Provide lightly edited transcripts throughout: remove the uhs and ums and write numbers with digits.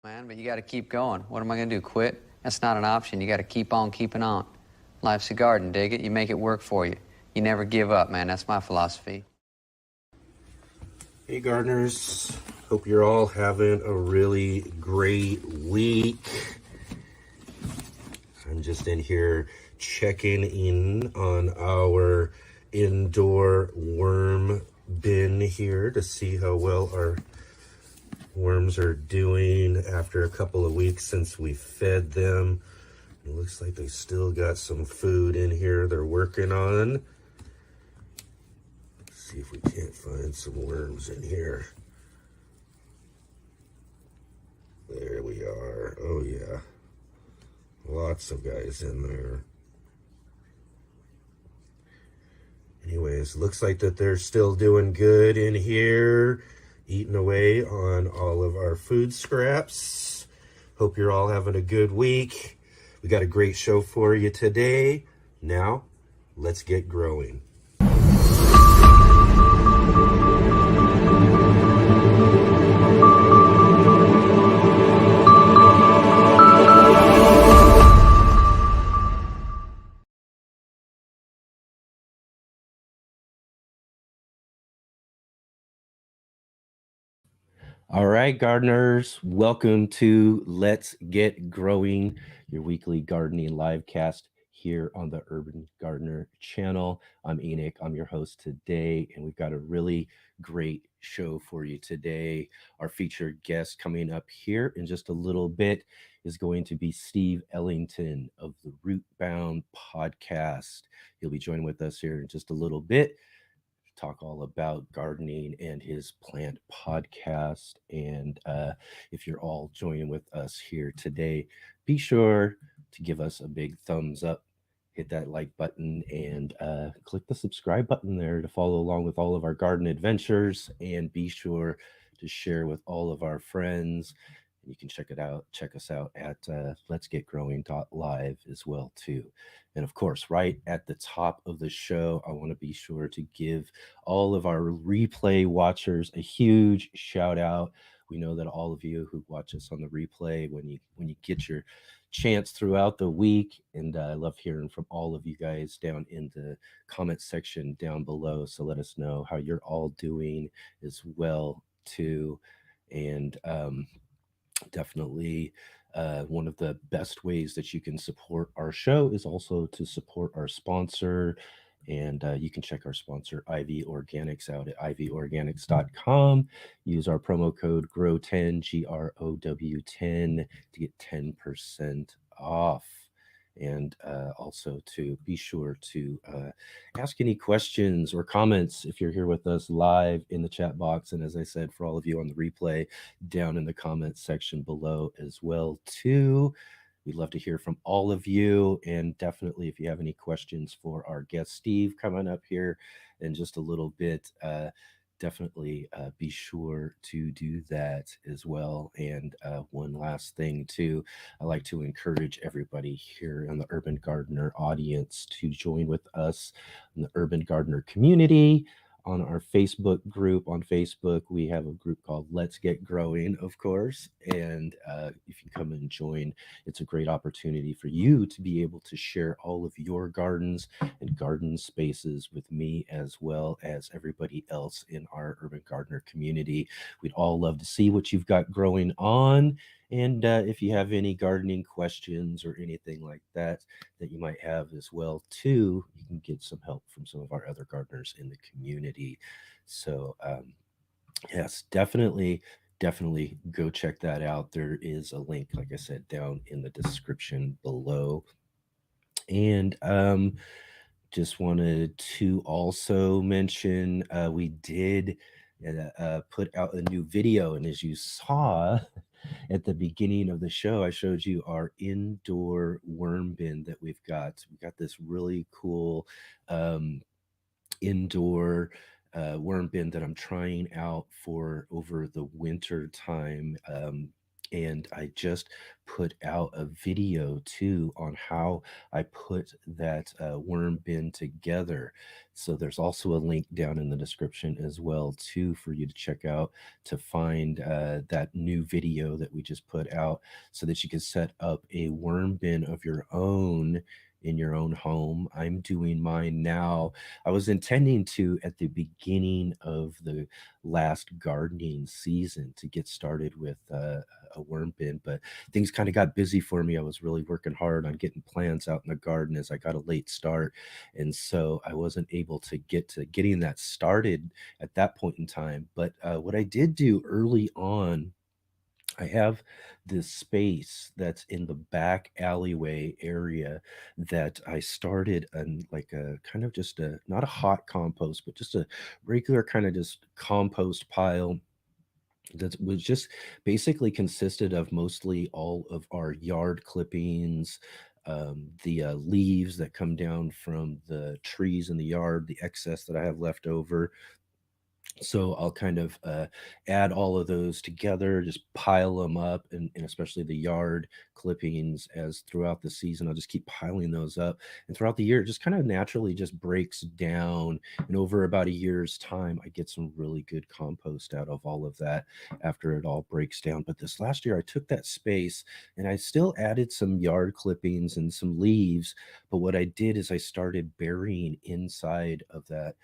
Man, but you got to keep going. What am I going to do, quit? That's not an option. You got to keep on keeping on. Life's a garden, dig it? You make it work for you. You never give up, man. That's my philosophy. Hey gardeners, hope you're all having a really great week. I'm just in here checking in on our indoor worm bin here to see how well our worms are doing after a couple of weeks since we fed them. It looks like they still got some food in here they're working on. Let's see if we can't find some worms in here. There we are. Oh yeah. Lots of guys in there. Anyways, looks like that they're still doing good in here, eating away on all of our food scraps. Hope you're all having a good week. We got a great show for you today. Now, let's get growing. All right, gardeners, welcome to Let's Get Growing, your weekly gardening livecast here on the Urban Gardener channel. I'm Enoch, I'm your host today, and we've got a really great show for you today. Our featured guest coming up here in just a little bit is going to be Steve Ellington of the Rootbound podcast. He'll be joining with us here in just a little bit. Talk all about gardening and his plant podcast. And if you're all joining with us here today, be sure to give us a big thumbs up, hit that like button, and click the subscribe button there to follow along with all of our garden adventures. And be sure to share with all of our friends. You can check us out at letsgetgrowing.live as well too. And of course, right at the top of the show, I want to be sure to give all of our replay watchers a huge shout out. We know that all of you who watch us on the replay, when you get your chance throughout the week, and I love hearing from all of you guys down in the comment section down below. So let us know how you're all doing as well too. And definitely one of the best ways that you can support our show is also to support our sponsor. And you can check our sponsor, IV Organics, out at ivorganics.com. Use our promo code GROW10, GROW10, to get 10% off. And also to be sure to ask any questions or comments if you're here with us live in the chat box. And as I said, for all of you on the replay, down in the comment section below as well too. We'd love to hear from all of you. And definitely, if you have any questions for our guest Steve coming up here in just a little bit, definitely be sure to do that as well. And one last thing too, I like to encourage everybody here in the Urban Gardener audience to join with us in the Urban Gardener community. On our Facebook group on Facebook, we have a group called Let's Get Growing, of course. And if you come and join, it's a great opportunity for you to be able to share all of your gardens and garden spaces with me, as well as everybody else in our Urban Gardener community. We'd all love to see what you've got growing on. And if you have any gardening questions or anything like that you might have as well too, you can get some help from some of our other gardeners in the community. So yes, definitely go check that out. There is a link, like I said, down in the description below. And just wanted to also mention we did put out a new video, and as you saw at the beginning of the show, I showed you our indoor worm bin that we've got. We've got this really cool indoor worm bin that I'm trying out for over the winter time. And I just put out a video too on how I put that worm bin together. So there's also a link down in the description as well too for you to check out to find that new video that we just put out, so that you can set up a worm bin of your own in your own home. I'm doing mine now. I was intending to at the beginning of the last gardening season to get started with a worm bin, but things kind of got busy for me. I was really working hard on getting plants out in the garden as I got a late start, and so I wasn't able to get to getting that started at that point in time. But what I did do early on, I have this space that's in the back alleyway area that I started on, like a kind of just a, not a hot compost, but just a regular kind of just compost pile that was just basically consisted of mostly all of our yard clippings, the leaves that come down from the trees in the yard, the excess that I have left over. So I'll kind of add all of those together, just pile them up, and especially the yard clippings, as throughout the season I'll just keep piling those up, and throughout the year it just kind of naturally just breaks down, and over about a year's time I get some really good compost out of all of that after it all breaks down. But this last year I took that space and I still added some yard clippings and some leaves, but what I did is I started burying inside of that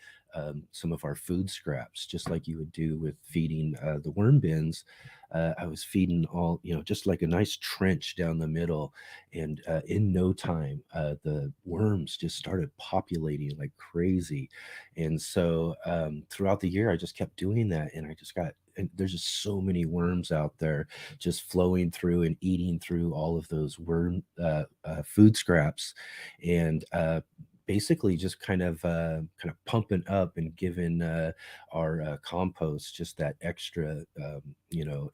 some of our food scraps, just like you would do with feeding the worm bins. I was feeding all, just like a nice trench down the middle. And in no time, the worms just started populating like crazy. And so throughout the year, I just kept doing that. And and there's just so many worms out there just flowing through and eating through all of those worm food scraps. And basically just kind of pumping up and giving our compost just that extra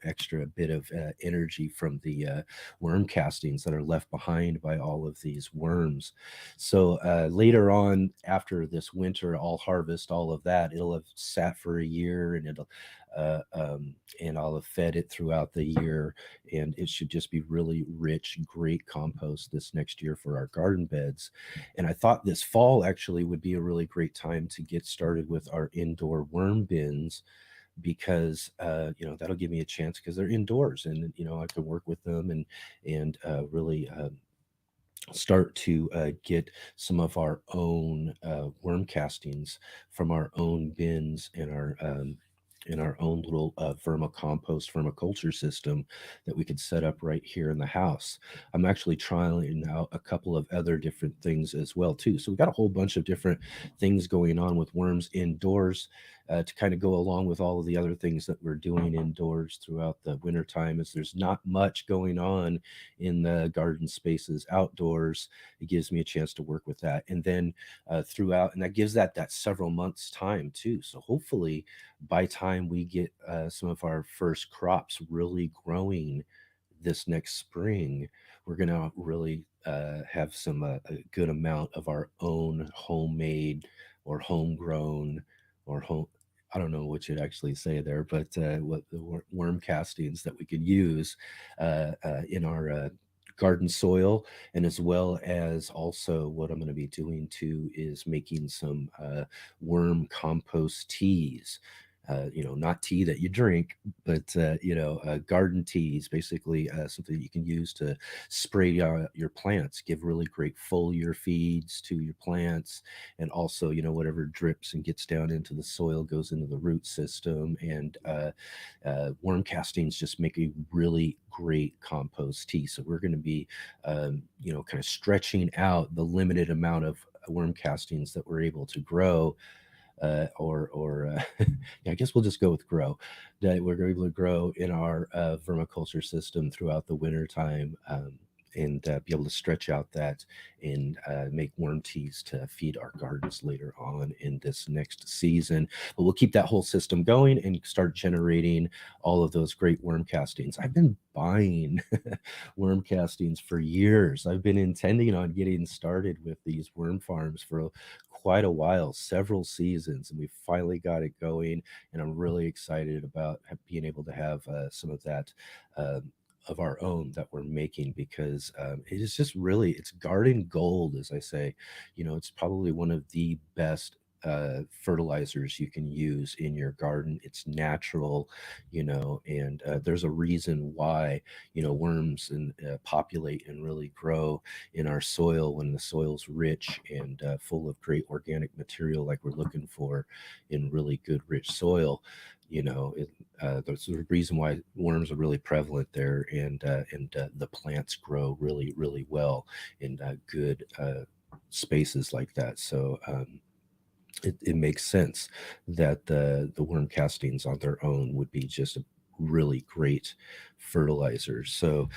extra bit of energy from the worm castings that are left behind by all of these worms. So later on, after this winter, I'll harvest all of that. It'll have sat for a year, and and I'll have fed it throughout the year, and it should just be really rich, great compost this next year for our garden beds. And I thought this fall actually would be a really great time to get started with our indoor worm bins, because that'll give me a chance, because they're indoors, and I can work with them and really start to get some of our own worm castings from our own bins in our own little vermicompost vermiculture system that we could set up right here in the house. I'm actually trying out a couple of other different things as well too. So we got a whole bunch of different things going on with worms indoors, to kind of go along with all of the other things that we're doing indoors throughout the winter time. As there's not much going on in the garden spaces outdoors, it gives me a chance to work with that. And then throughout, and that gives that several months time too. So hopefully by time we get some of our first crops really growing this next spring, we're going to really have a good amount of our own homemade or homegrown or home. I don't know what you'd actually say there, but what the worm castings that we could use in our garden soil. And as well as also what I'm going to be doing too is making some worm compost teas. Not tea that you drink, but garden teas, basically something you can use to spray your plants, give really great foliar feeds to your plants, and also whatever drips and gets down into the soil goes into the root system. And worm castings just make a really great compost tea. So we're going to be kind of stretching out the limited amount of worm castings that we're able to grow, yeah, I guess we'll just go with grow, that we're able to grow in our vermiculture system throughout the winter time, and be able to stretch out that and make worm teas to feed our gardens later on in this next season. But we'll keep that whole system going and start generating all of those great worm castings. I've been buying worm castings for years. I've been intending on getting started with these worm farms for quite a while, several seasons, and we finally got it going. And I'm really excited about being able to have some of that of our own that we're making, because it is just really, it's garden gold, as I say. It's probably one of the best fertilizers you can use in your garden. It's natural, and there's a reason why, worms and populate and really grow in our soil when the soil's rich and full of great organic material like we're looking for in really good, rich soil. There's a reason why worms are really prevalent there, and the plants grow really, really well in good spaces like that. So it makes sense that the worm castings on their own would be just a really great fertilizer. So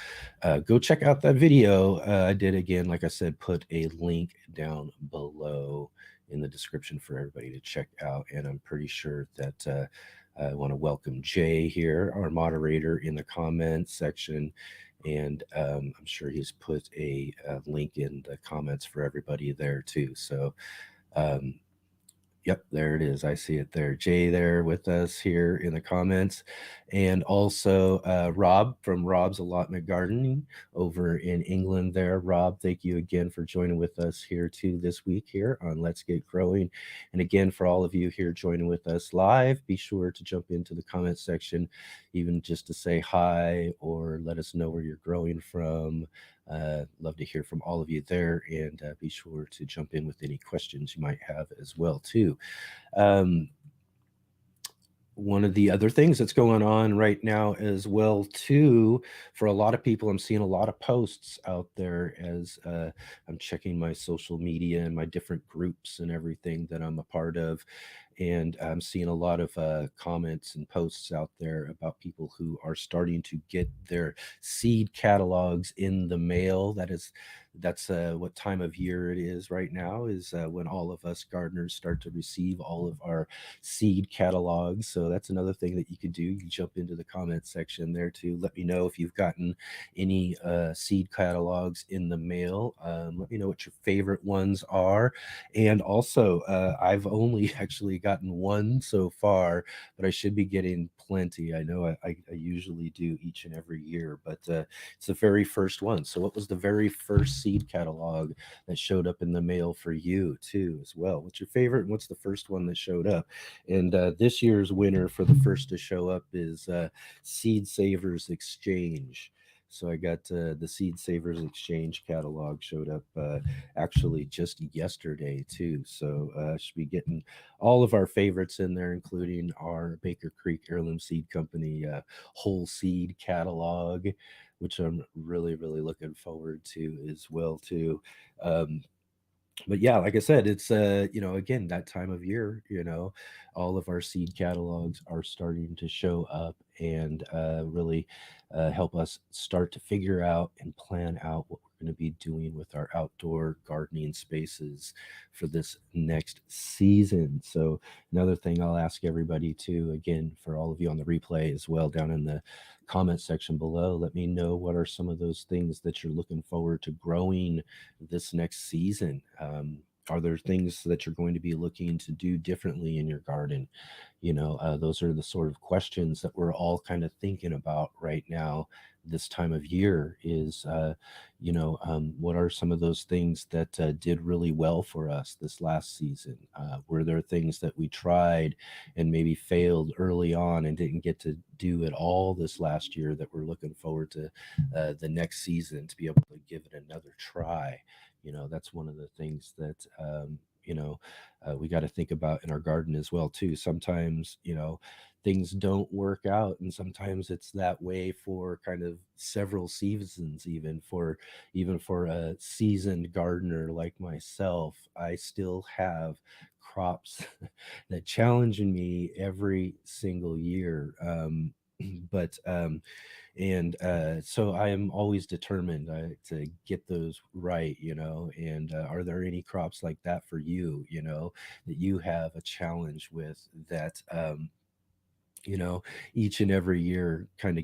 go check out that video. I did, again, like I said, put a link down below in the description for everybody to check out. And I'm pretty sure that I want to welcome Jay here, our moderator, in the comments section. And I'm sure he's put a link in the comments for everybody there too. So yep, there it is. I see it there. Jay there with us here in the comments. And also Rob from Rob's Allotment Gardening over in England there. Rob, thank you again for joining with us here too this week here on Let's Get Growing. And again, for all of you here joining with us live, be sure to jump into the comment section, even just to say hi or let us know where you're growing from. Love to hear from all of you there, and be sure to jump in with any questions you might have as well too. One of the other things that's going on right now as well too, for a lot of people, I'm seeing a lot of posts out there as I'm checking my social media and my different groups and everything that I'm a part of, and I'm seeing a lot of comments and posts out there about people who are starting to get their seed catalogs in the mail. That's what time of year it is right now, is when all of us gardeners start to receive all of our seed catalogs. So that's another thing that you could do. You jump into the comment section there to let me know if you've gotten any seed catalogs in the mail. Let me know what your favorite ones are. And also, I've only actually gotten one so far, but I should be getting plenty. I know I usually do each and every year, but it's the very first one. So what was the very first seed catalog that showed up in the mail for you too as well? What's your favorite and what's the first one that showed up? And this year's winner for the first to show up is Seed Savers Exchange. So I got the Seed Savers Exchange catalog showed up actually just yesterday too. So should be getting all of our favorites in there, including our Baker Creek Heirloom Seed Company whole seed catalog, which I'm really, really looking forward to as well too. But yeah, like I said, it's again, that time of year, all of our seed catalogs are starting to show up and really help us start to figure out and plan out what we're going to be doing with our outdoor gardening spaces for this next season. So another thing I'll ask everybody to, again, for all of you on the replay as well, down in the comment section below, let me know what are some of those things that you're looking forward to growing this next season. Are there things that you're going to be looking to do differently in your garden? Those are the sort of questions that we're all kind of thinking about right now this time of year is, what are some of those things that did really well for us this last season? Were there things that we tried and maybe failed early on and didn't get to do it all this last year that we're looking forward to the next season to be able to give it another try? That's one of the things that we got to think about in our garden as well too. Sometimes things don't work out, and sometimes it's that way for kind of several seasons. Even for a seasoned gardener like myself, I still have crops that challenge me every single year. But so I am always determined to get those right, and are there any crops like that for you, that you have a challenge with that, each and every year kind of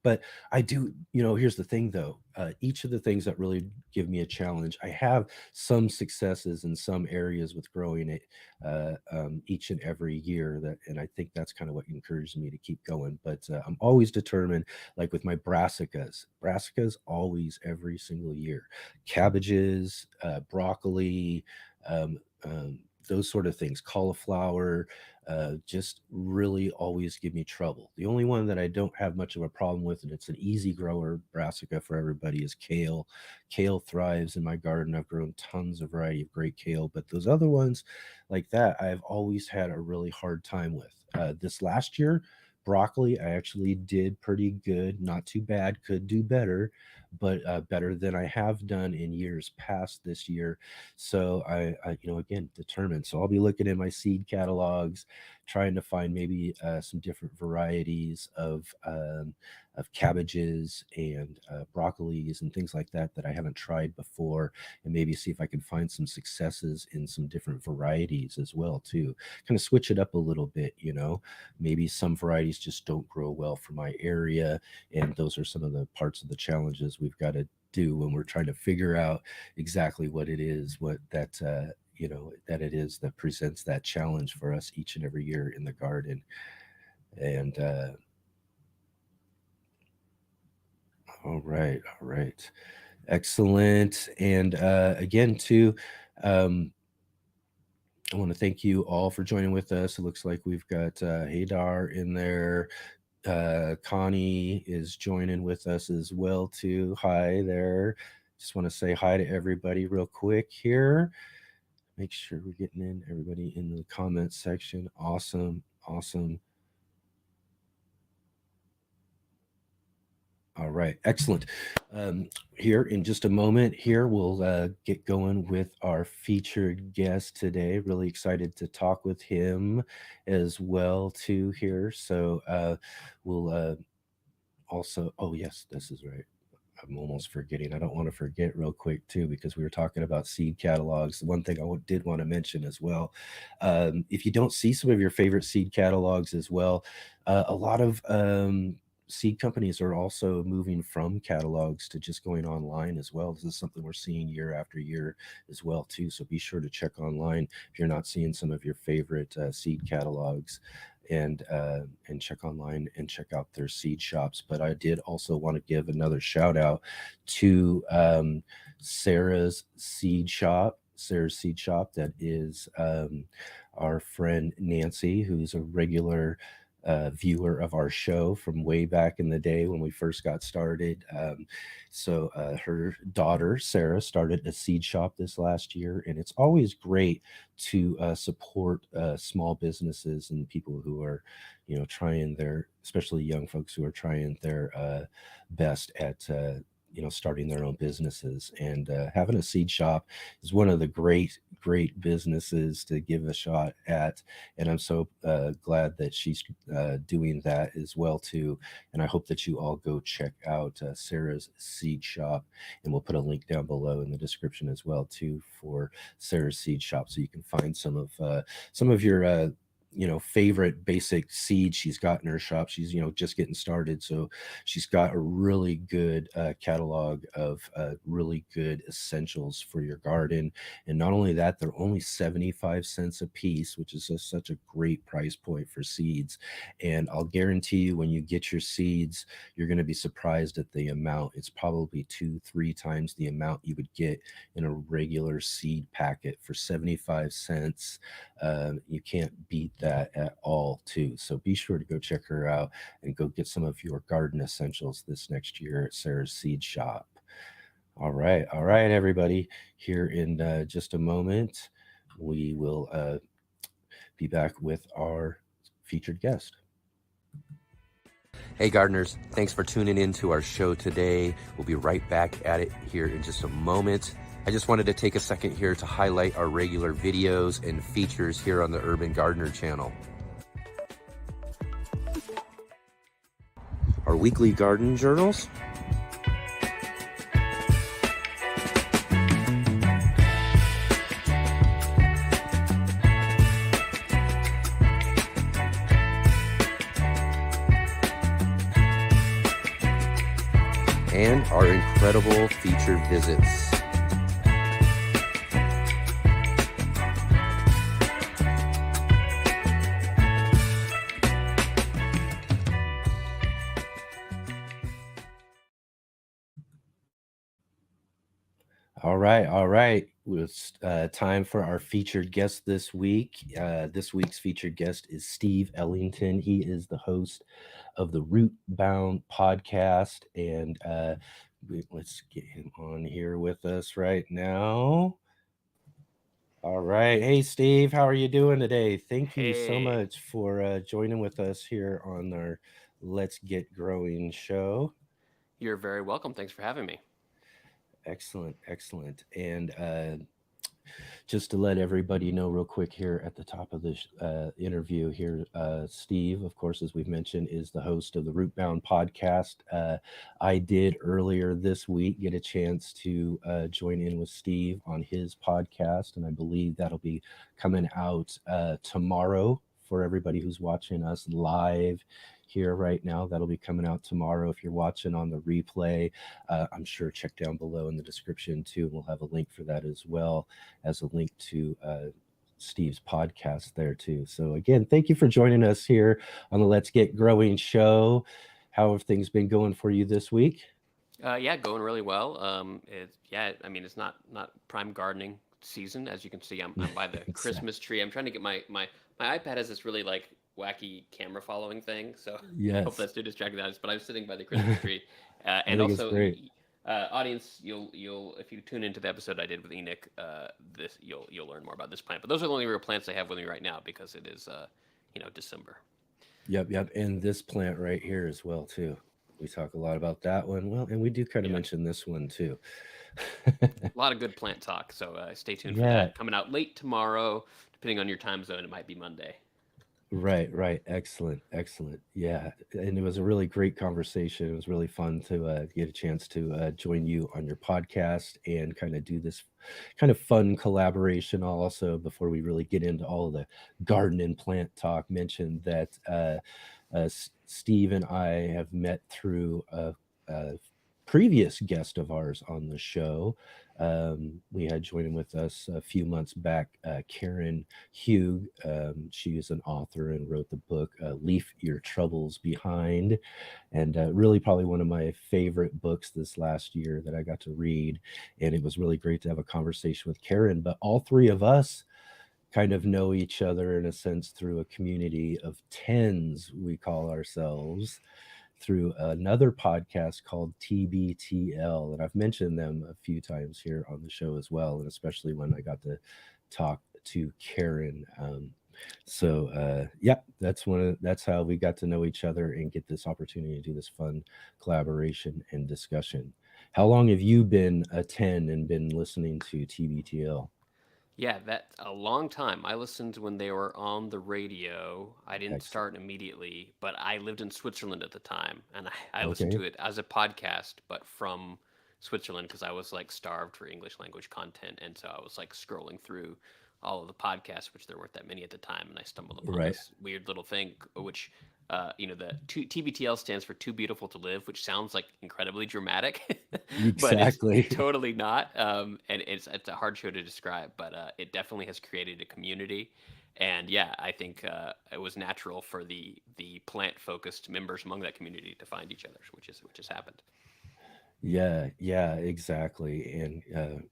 But I do, here's the thing though. Each of the things that really give me a challenge, I have some successes in some areas with growing it each and every year. And I think that's kind of what encourages me to keep going. But I'm always determined, like with my brassicas always every single year, cabbages, broccoli, um, those sort of things, cauliflower, just really always give me trouble. The only one that I don't have much of a problem with, and it's an easy grower brassica for everybody, is kale. Kale thrives in my garden. I've grown tons of variety of great kale, but those other ones like that, I've always had a really hard time with. This last year, broccoli, I actually did pretty good, not too bad, could do better, but better than I have done in years past this year. So I again, determined. So I'll be looking at my seed catalogs, trying to find maybe some different varieties of cabbages and broccolis and things like that that I haven't tried before, and maybe see if I can find some successes in some different varieties as well too. Kind of switch it up a little bit, maybe some varieties just don't grow well for my area, and those are some of the parts of the challenges we've got to do when we're trying to figure out exactly what it is, that it is that presents that challenge for us each and every year in the garden. And all right, excellent. And again too, I want to thank you all for joining with us. It looks like we've got Hadar in there. Connie is joining with us as well too. Hi there. Just want to say hi to everybody real quick here. Make sure we're getting in everybody in the comments section. Awesome. All right, excellent. Here in just a moment here, we'll get going with our featured guest today. Really excited to talk with him as well too here. So we'll also, oh yes, this is right. I'm almost forgetting. I don't want to forget real quick too, because we were talking about seed catalogs. One thing I did want to mention as well, if you don't see some of your favorite seed catalogs as well, a lot of seed companies are also moving from catalogs to just going online as well. This is something we're seeing year after year as well too. So be sure to check online if you're not seeing some of your favorite seed catalogs, and check online and check out their seed shops. But I did also want to give another shout out to Sarah's seed shop. That is our friend Nancy, who's a regular viewer of our show from way back in the day when we first got started. So her daughter Sarah started a seed shop this last year, and it's always great to support small businesses and people who are trying their, especially young folks who are trying their best at starting their own businesses. And having a seed shop is one of the great businesses to give a shot at. And I'm so glad that she's doing that as well too. And I hope that you all go check out Sarah's seed shop, and we'll put a link down below in the description as well too for Sarah's seed shop, so you can find some of your favorite basic seeds she's got in her shop. She's just getting started, so she's got a really good catalog of really good essentials for your garden. And not only that, they're only 75 cents a piece, which is such a great price point for seeds. And I'll guarantee you, when you get your seeds, you're going to be surprised at the amount. It's probably 2-3 times the amount you would get in a regular seed packet for 75 cents. You can't beat that at all too. So be sure to go check her out and go get some of your garden essentials this next year at Sarah's seed shop. All right, everybody. Here in just a moment, we will be back with our featured guest. Hey gardeners, thanks for tuning in to our show today. We'll be right back at it here in just a moment. I just wanted to take a second here to highlight our regular videos and features here on the Urban Gardener channel. Our weekly garden journals, and our incredible featured visits. All right, all right. It's time for our featured guest this week. This week's featured guest is Steve Ellington. He is the host of the Rootbound podcast, and let's get him on here with us right now. All right. Hey, Steve, how are you doing today? Thank you so Hey, much for joining with us here on our Let's Get Growing show. you're very welcome. Thanks for having me. Excellent, excellent. And just to let everybody know real quick here at the top of this interview here, Steve, of course, as we've mentioned, is the host of the Rootbound podcast. I did earlier this week get a chance to join in with Steve on his podcast, and I believe that'll be coming out tomorrow for everybody who's watching us live here right now. That'll be coming out tomorrow. If you're watching on the replay, I'm sure check down below in the description too. We'll have a link for that as well as a link to Steve's podcast there too. So again, thank you for joining us here on the Let's Get Growing show. How have things been going for you this week? Yeah, going really well. I mean, it's not prime gardening season, as you can see. I'm by the Exactly. Christmas tree. I'm trying to get my iPad has this really like wacky camera following thing, so hope Yes, that's too distracting. But I'm sitting by the Christmas tree, I and think it's also. great. Audience, you'll if you tune into the episode I did with Enoch, this you'll learn more about this plant. But those are the only real plants I have with me right now because it is December. Yep, yep. And this plant right here as well too. We talk a lot about that one. Well, and we do kind of Yeah, mention this one too. a lot of good plant talk. So stay tuned for Yeah, that. Coming out late tomorrow, depending on your time zone, it might be Monday. right, right. Excellent, excellent. Yeah, and it was a really great conversation. It was really fun to get a chance to join you on your podcast and kind of do this kind of fun collaboration. Also, before we really get into all of the garden and plant talk, mentioned that Steve and I have met through a previous guest of ours on the show. We had joining with us a few months back, Karen Hugh. She is an author and wrote the book Leave Your Troubles Behind, and really probably one of my favorite books this last year that I got to read. And it was really great to have a conversation with Karen. But all three of us kind of know each other in a sense through a community of tens, we call ourselves, through another podcast called TBTL. And I've mentioned them a few times here on the show as well, and especially when I got to talk to Karen. Yeah, that's how we got to know each other and get this opportunity to do this fun collaboration and discussion. How long have you been a 10 and been listening to TBTL? Yeah, that's a long time. I listened when they were on the radio. I didn't Excellent. start immediately, but I lived in Switzerland at the time, and I listened Okay. to it as a podcast, but from Switzerland because I was like starved for English language content, and so I was like scrolling through all of the podcasts, which there weren't that many at the time, and I stumbled upon Right. this weird little thing, which TBTL stands for Too Beautiful to Live, which sounds like incredibly dramatic, but it's Exactly. totally not. And it's a hard show to describe, but it definitely has created a community. And yeah, I think it was natural for the plant focused members among that community to find each other, which has happened. Yeah, yeah, exactly. And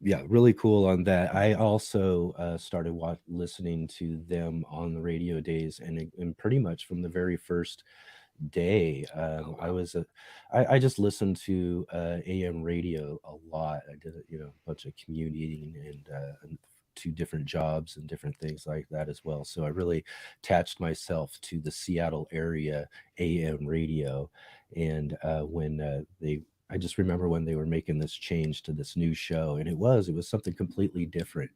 yeah, really cool on that. I also started listening to them on the radio days, and pretty much from the very first day. Oh I wow, was I just listened to AM radio a lot. I did a bunch of commuting and two different jobs and different things like that as well. So I really attached myself to the Seattle area AM radio, and when they. I just remember when they were making this change to this new show, and it was something completely different,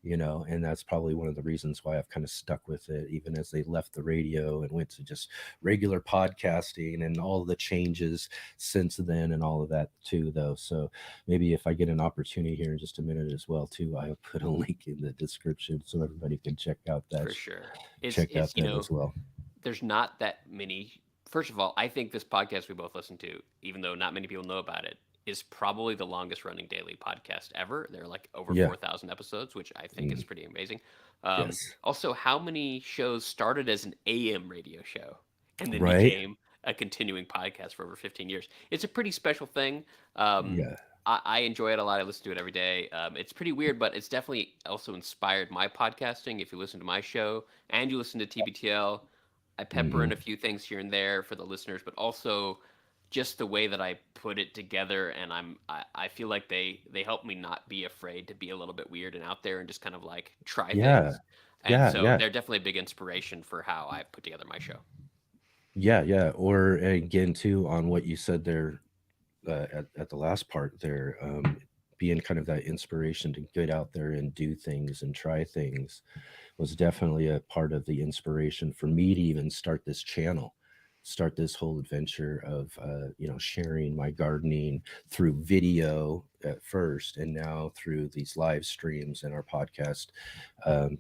and that's probably one of the reasons why I've kind of stuck with it, even as they left the radio and went to just regular podcasting and all the changes since then and all of that too, though. So maybe if I get an opportunity here in just a minute as well, too, I'll put a link in the description so everybody can check out that for sure. It's check out it's them as well. there's not that many First of all, I think this podcast we both listen to, even though not many people know about it, is probably the longest running daily podcast ever. There are like over Yeah. 4,000 episodes, which I think is Mm, pretty amazing. yes. Also, how many shows started as an AM radio show and then Right. became a continuing podcast for over 15 years? It's a pretty special thing. Um, Yeah. I enjoy it a lot. I listen to it every day. It's pretty weird, but it's definitely also inspired my podcasting. If you listen to my show and you listen to TBTL, I pepper in Hmm. a few things here and there for the listeners, but also just the way that I put it together, and I feel like they help me not be afraid to be a little bit weird and out there and just kind of like try Yeah. things. And Yeah. so Yeah. they're definitely a big inspiration for how I put together my show. Yeah. Yeah. Or again, too, on what you said there at the last part there, being kind of that inspiration to get out there and do things and try things was definitely a part of the inspiration for me to even start this channel, start this whole adventure of sharing my gardening through video at first, and now through these live streams and our podcast,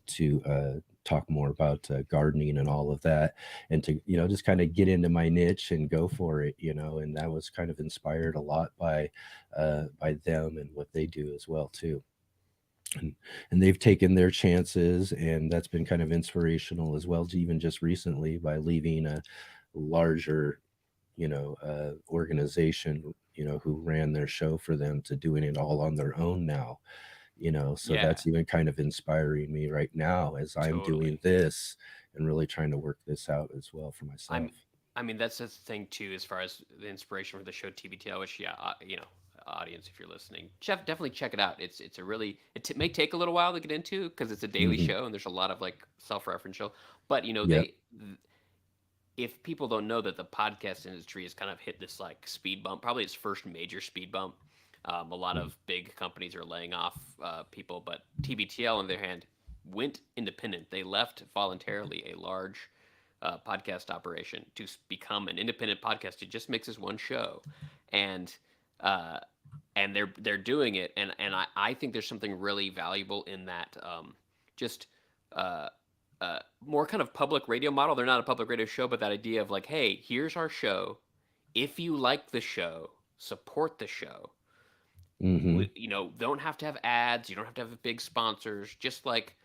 to talk more about gardening and all of that, and to just kind of get into my niche and go for it, and that was kind of inspired a lot by them and what they do as well too. And they've taken their chances, and that's been kind of inspirational as well, even just recently by leaving a larger organization who ran their show for them to doing it all on their own now. So Yeah, that's even kind of inspiring me right now as I'm doing totally. this and really trying to work this out as well for I'm myself. I mean that's the thing too, as far as the inspiration for the show TBTL, which audience, if you're listening, definitely check it out. It's a really may take a little while to get into because it's a daily Hmm. show and there's a lot of like self-referential, but Yep. if people don't know that the podcast industry has kind of hit this like speed bump, probably its first major speed bump. A lot Mm. of big companies are laying off people, but TBTL, on the other hand, went independent. They left voluntarily a large podcast operation to become an independent podcast. It just makes this one show, and uh, they're doing it, and I think there's something really valuable in that. Just uh, more kind of public radio model. They're not a public radio show, but that idea of like, hey, here's our show. If you like the show, support the show. Hmm. Don't have to have ads. You don't have to have big sponsors. Just like,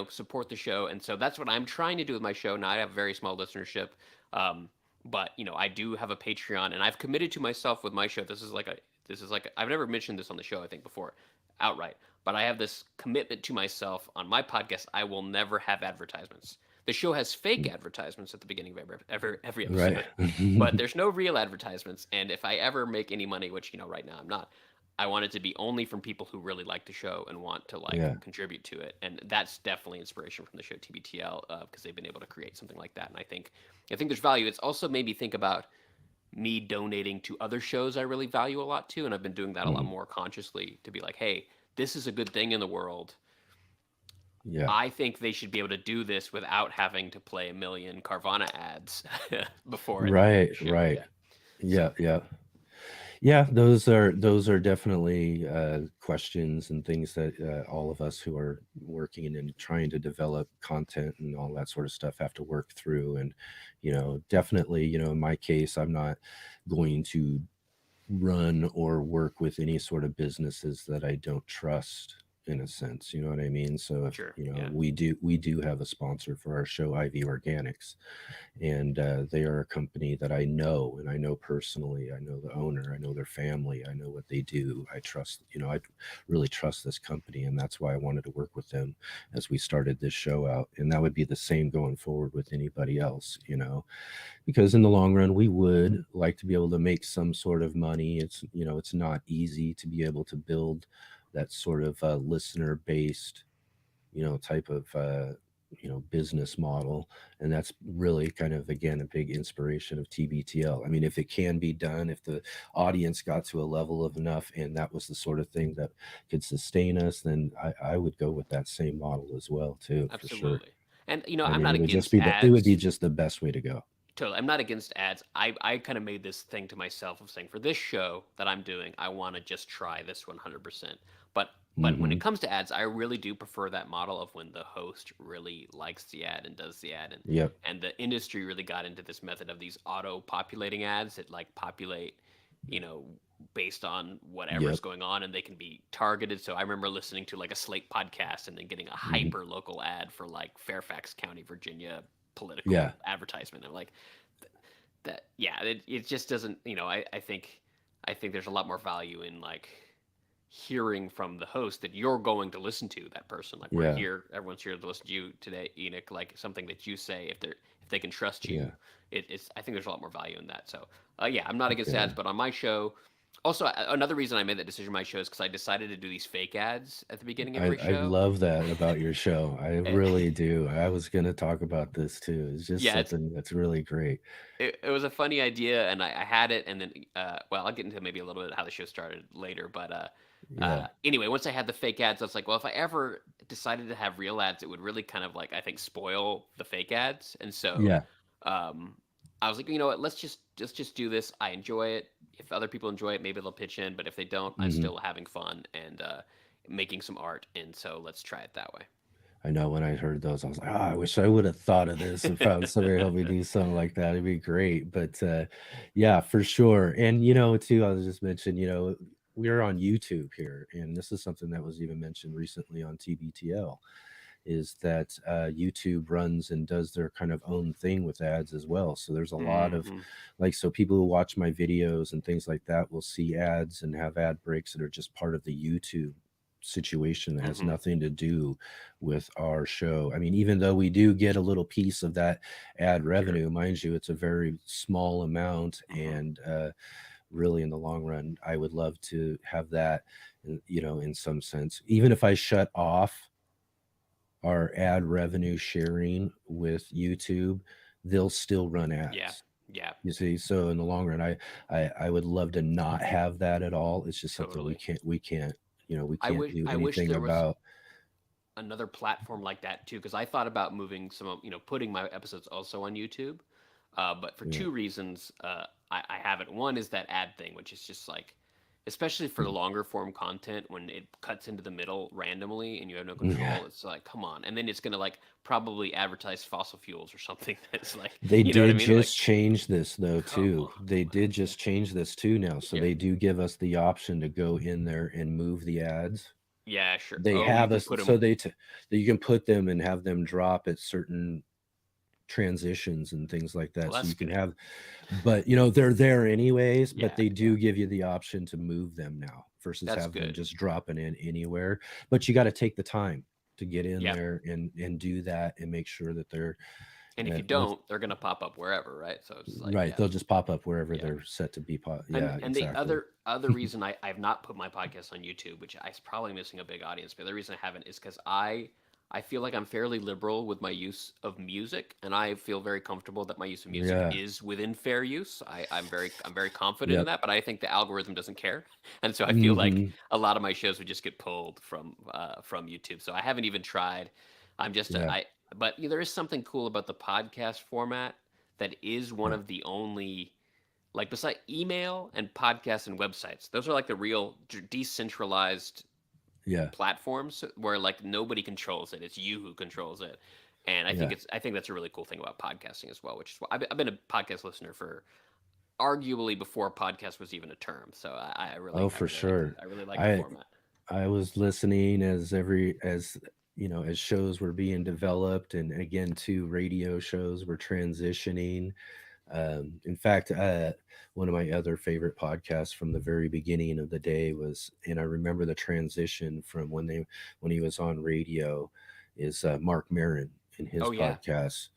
support the show. And so that's what I'm trying to do with my show. Now I have a very small listenership, um, but I do have a Patreon, and I've committed to myself with my show. This is like I've never mentioned this on the show I think before, outright, but I have this commitment to myself on my podcast. I will never have advertisements. The show has fake advertisements at the beginning of every Right. episode, but there's no real advertisements. And if I ever make any money, which right now I'm not, I want it to be only from people who really like the show and want to like Yeah. contribute to it, and that's definitely inspiration from the show TBTL, because they've been able to create something like that, and I think there's value. It's also made me think about me donating to other shows I really value a lot too, and I've been doing that a lot Mhm. more consciously to be like, hey, this is a good thing in the world. Yeah. I think they should be able to do this without having to play a million Carvana ads before it on Right. their show. Right. Yeah. Yeah. So Yeah. Yeah, those are definitely questions and things that all of us who are working and trying to develop content and all that sort of stuff have to work through. And definitely, in my case, I'm not going to run or work with any sort of businesses that I don't trust, in a sense. You know what I mean? So if sure. Yeah. we do have a sponsor for our show, IV Organics, and they are a company that I know, and I know personally. I know the owner, I know their family, I know what they do. I trust, I really trust this company, and that's why I wanted to work with them as we started this show out. And that would be the same going forward with anybody else, because in the long run we would like to be able to make some sort of money. It's not easy to be able to build that sort of listener based type of business model. And that's really kind of, again, a big inspiration of TBTL. I mean, if it can be done, if the audience got to a level of enough and that was the sort of thing that could sustain us, then I would go with that same model as well too, for sure. Absolutely. And I I'm mean, not it would just against be ads. just the best way to go. Totally. I'm not against ads. I kind of made this thing to myself of saying, for this show that I'm doing, I want to just try this 100%. But But when Mm-hmm. it comes to ads, I really do prefer that model of when the host really likes the ad and does the ad, Yep. and the industry really got into this method of these auto populating ads that like populate, you know, based on whatever's Yep. going on, and they can be targeted. So I remember listening to like a Slate podcast and then getting a Mm-hmm. hyper local ad for like Fairfax County, Virginia Yeah. political advertisement. I'm like, that yeah, it just doesn't, I think there's a lot more value in like hearing from the host that you're going to listen to that person. Like we're Yeah. here, everyone's here to listen to you today, Enoch. Like something that you say, if they can trust you, Yeah. it's I think there's a lot more value in that. So yeah, I'm not against Yeah. ads, but on my show, also another reason I made that decision on my show is because I decided to do these fake ads at the beginning of every I show. love that about your show. I Eh, really do. I was going to talk about this too. It's just yeah, something that's really great. it was a funny idea, and I had it, and then well, I'll get into maybe a little bit of how the show started later, but Yeah. anyway, once I had the fake ads, I was like, well, if I ever decided to have real ads, it would really kind of like I think spoil the fake ads, and so Yeah. um, I was like, you know what, let's just do this. I enjoy it. If other people enjoy it, maybe they'll pitch in, but if they don't, I'm Hmm. still having fun and making some art, and so let's try it that way. I know when I heard those, I was like, oh, I wish I would have thought of this and found somebody to help me do something like that. It'd be great. But yeah, for sure. And, too, I was just mentioning, we're on YouTube here. And this is something that was even mentioned recently on TBTL is that YouTube runs and does their kind of own thing with ads as well. So there's a lot of Hmm. like, so people who watch my videos and things like that will see ads and have ad breaks that are just part of the YouTube situation that has Hmm. nothing to do with our show. I mean, even though we do get a little piece of that ad Sure. revenue, mind you, it's a very small amount. Hmm. And really, in the long run, I would love to have that, in some sense, even if I shut off our ad revenue sharing with YouTube, they'll still run Yeah. ads. Yeah. You see, so in the long run, I would love to not have that at all. It's just something Totally. we can't do I wish anything there was about. another platform like that too, because I thought about moving putting my episodes also on YouTube, but for Yeah. two reasons, I haven't. One is that ad thing, which is just like, especially for the longer form content, when it cuts into the middle randomly and you have no Yeah. control, it's like, come on. And then it's gonna like probably advertise fossil fuels or something that's like, They you know what I did mean? Like, just change this though come too. on. They did just change this too now. So Yeah, they do give us the option to go in there and move the ads. yeah, sure. They Oh, you have can us put so them. that you can put them and have them drop at certain transitions and things like Well, that. So that's you can good. have, but they're there anyways, but Yeah, they yeah, do give you the option to move them now versus that's have them good. just dropping in anywhere. But you got to take the time to get in Yeah. there and do that and make sure that they're And if you with don't, they're gonna pop up wherever, right? So it's like, right. yeah, They'll just pop up wherever yeah. they're set to be. And Yeah, and the exactly. other reason I've not put my podcast on YouTube, which I probably missing a big audience, but the reason I haven't is because I feel like I'm fairly liberal with my use of music, and I feel very comfortable that my use of music Yeah. is within fair use. I'm very confident in Yep. that, but I think the algorithm doesn't care, and so I feel like Hmm. a lot of my shows would just get pulled from YouTube. So I haven't even tried. I'm just Yeah. I but there is something cool about the podcast format that is one Yeah. of the only, like, beside email and podcasts and websites, those are like the real decentralized Yeah. platforms where like nobody controls it. It's you who controls it. And Yeah. I think that's a really cool thing about podcasting as well, which is why I've been a podcast listener for arguably before podcast was even a term. So Oh, for sure. I really like the I format. I was listening as shows were being developed, and again, too, radio shows were transitioning. In fact, one of my other favorite podcasts from the very beginning of the day was, and I remember the transition from when he was on radio, is Mark Maron in his Oh yeah. podcast.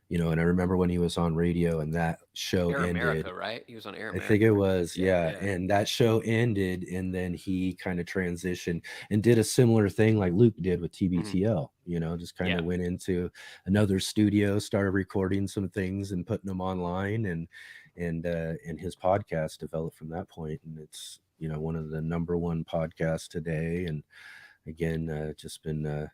And I remember when he was on radio and that show Air ended. America, right? He was on Air I think it America, right? was, Yeah, yeah. yeah. And that show ended, and then he kind of transitioned and did a similar thing like Luke did with Hmm. TBTL, just kind Yeah. of went into another studio, started recording some things and putting them online, and his podcast developed from that point. And it's, one of the number one podcasts today. And again, just been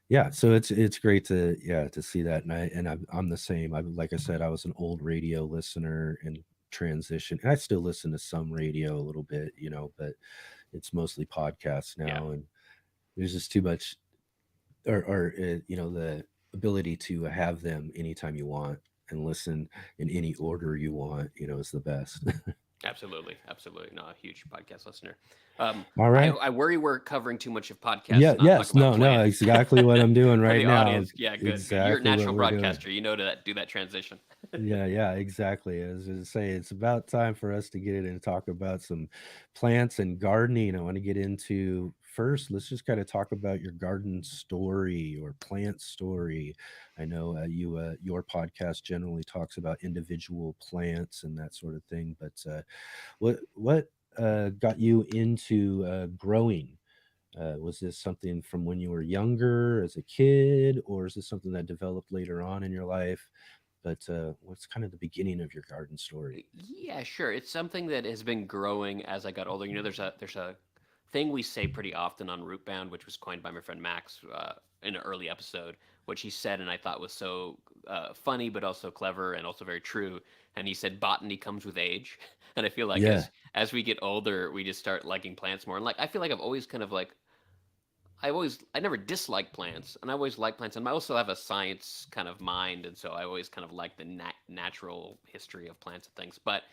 yeah, so it's great to see that. And I'm the same. Like I said, I was an old radio listener and transition. And I still listen to some radio a little bit, you know, but it's mostly podcasts Yeah. now, and there's just too much, or you know, the ability to have them anytime you want and listen in any order you want, you know, is the best. Absolutely, absolutely. No, a huge podcast listener. All right. I worry we're covering too much of podcasts Yeah. and not talk Yes. about No. No. plants Exactly what I'm doing for right the now. audience. Yeah, good, good. You're a Exactly what natural we're doing. broadcaster. You know to do that transition. Yeah, yeah, exactly. As I say, it's about time for us to get in and talk about some plants and gardening. I want to get into first, let's just kind of talk about your garden story or plant story. I know your podcast generally talks about individual plants and that sort of thing, but what got you into growing? Was this something from when you were younger as a kid, or is this something that developed later on in your life? But what's kind of the beginning of your garden story? Yeah, sure. It's something that has been growing as I got older. You know, there's a thing we say pretty often on Rootbound, which was coined by my friend Max in an early episode, which he said, and I thought was so funny, but also clever and also very true. And he said, "Botany comes with age," and I feel like Yeah, as we get older, we just start liking plants more. And like I feel like I've always kind of like I never disliked plants, and I always liked plants, and I also have a science kind of mind, and so I always kind of like the natural history of plants and things. But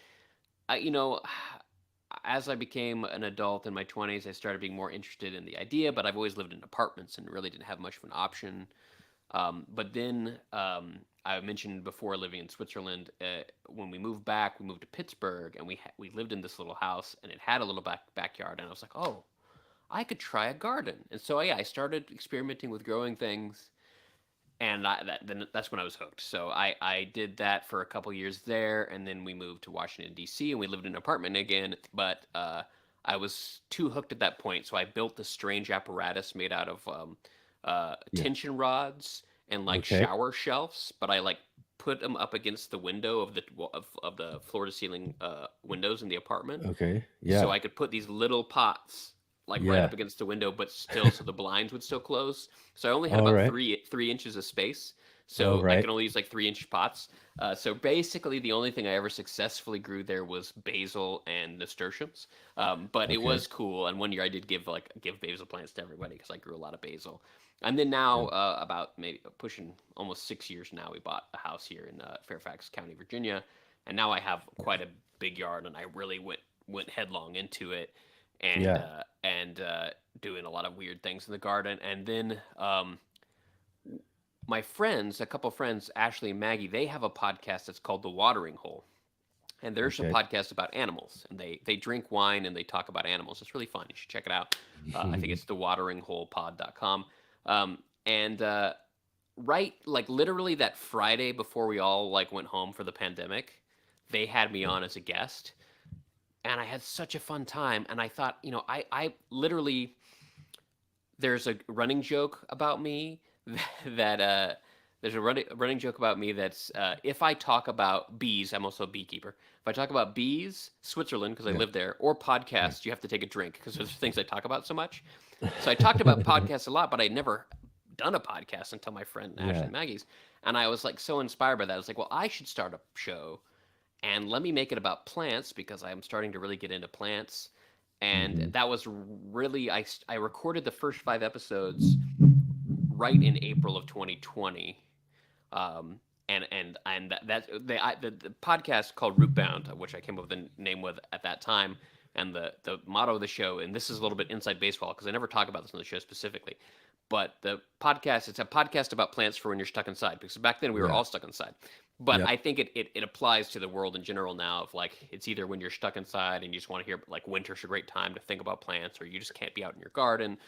you know, as I became an adult in my 20s, I started being more interested in the idea. But I've always lived in apartments and really didn't have much of an option. But then I mentioned before living in Switzerland. When we moved back, we moved to Pittsburgh, and we lived in this little house, and it had a little backyard, and I was like, oh, I could try a garden. And so yeah, I started experimenting with growing things, and then that's when I was hooked. So I did that for a couple years there, and then we moved to Washington D.C. and we lived in an apartment again. But I was too hooked at that point, so I built this strange apparatus made out of yeah. tension rods and like Okay. shower shelves. But I like put them up against the window of the floor to ceiling windows in the apartment, Okay. so Yeah. I could put these little pots like right Yeah. up against the window, but still so the blinds would still close. So I only had All about right. 3 inches of space. All So I right. could only use like 3 inch pots. So basically, the only thing I ever successfully grew there was basil and nasturtiums. But it Okay. was cool. And one year I did give basil plants to everybody because I grew a lot of basil. And then now, Yeah. about maybe pushing almost 6 years now, we bought a house here in Fairfax County, Virginia, and now I have quite a big yard, and I really went headlong into it, and Yeah. doing a lot of weird things in the garden. And then my friends, a couple friends, Ashley and Maggie, they have a podcast that's called The Watering Hole, and there's a Okay. podcast about animals, and they drink wine and they talk about animals. It's really fun. You should check it out. I think it's thewateringholepod.com. And right, like literally that Friday before we all like went home for the pandemic, they had me Yeah. on as a guest, and I had such a fun time. And I thought, I literally, there's a running joke about me that there's a running joke about me that's if I talk about bees, I'm also a beekeeper. If I talk about bees, Switzerland because I Yeah. live there, or Yeah. podcasts, you have to take a drink because there's things I talk about so much. So I talked about podcasts a lot, but I'd never done a podcast until my friend Ashley Yeah. Maggie's, and I was like so inspired by that. I was like, well, I should start a show and let me make it about plants because I'm starting to really get into plants. And Hmm. that was really I recorded the first 5 episodes right in April of 2020. The podcast called Rootbound, which I came up with the name with at that time, and the motto of the show, and this is a little bit inside baseball because I never talk about this on the show specifically, but the podcast, it's a podcast about plants for when you're stuck inside, because back then we were Yeah. all stuck inside. But Yep. I think it applies to the world in general now, of like it's either when you're stuck inside and you just want to hear like winter's a great time to think about plants, or you just can't be out in your garden,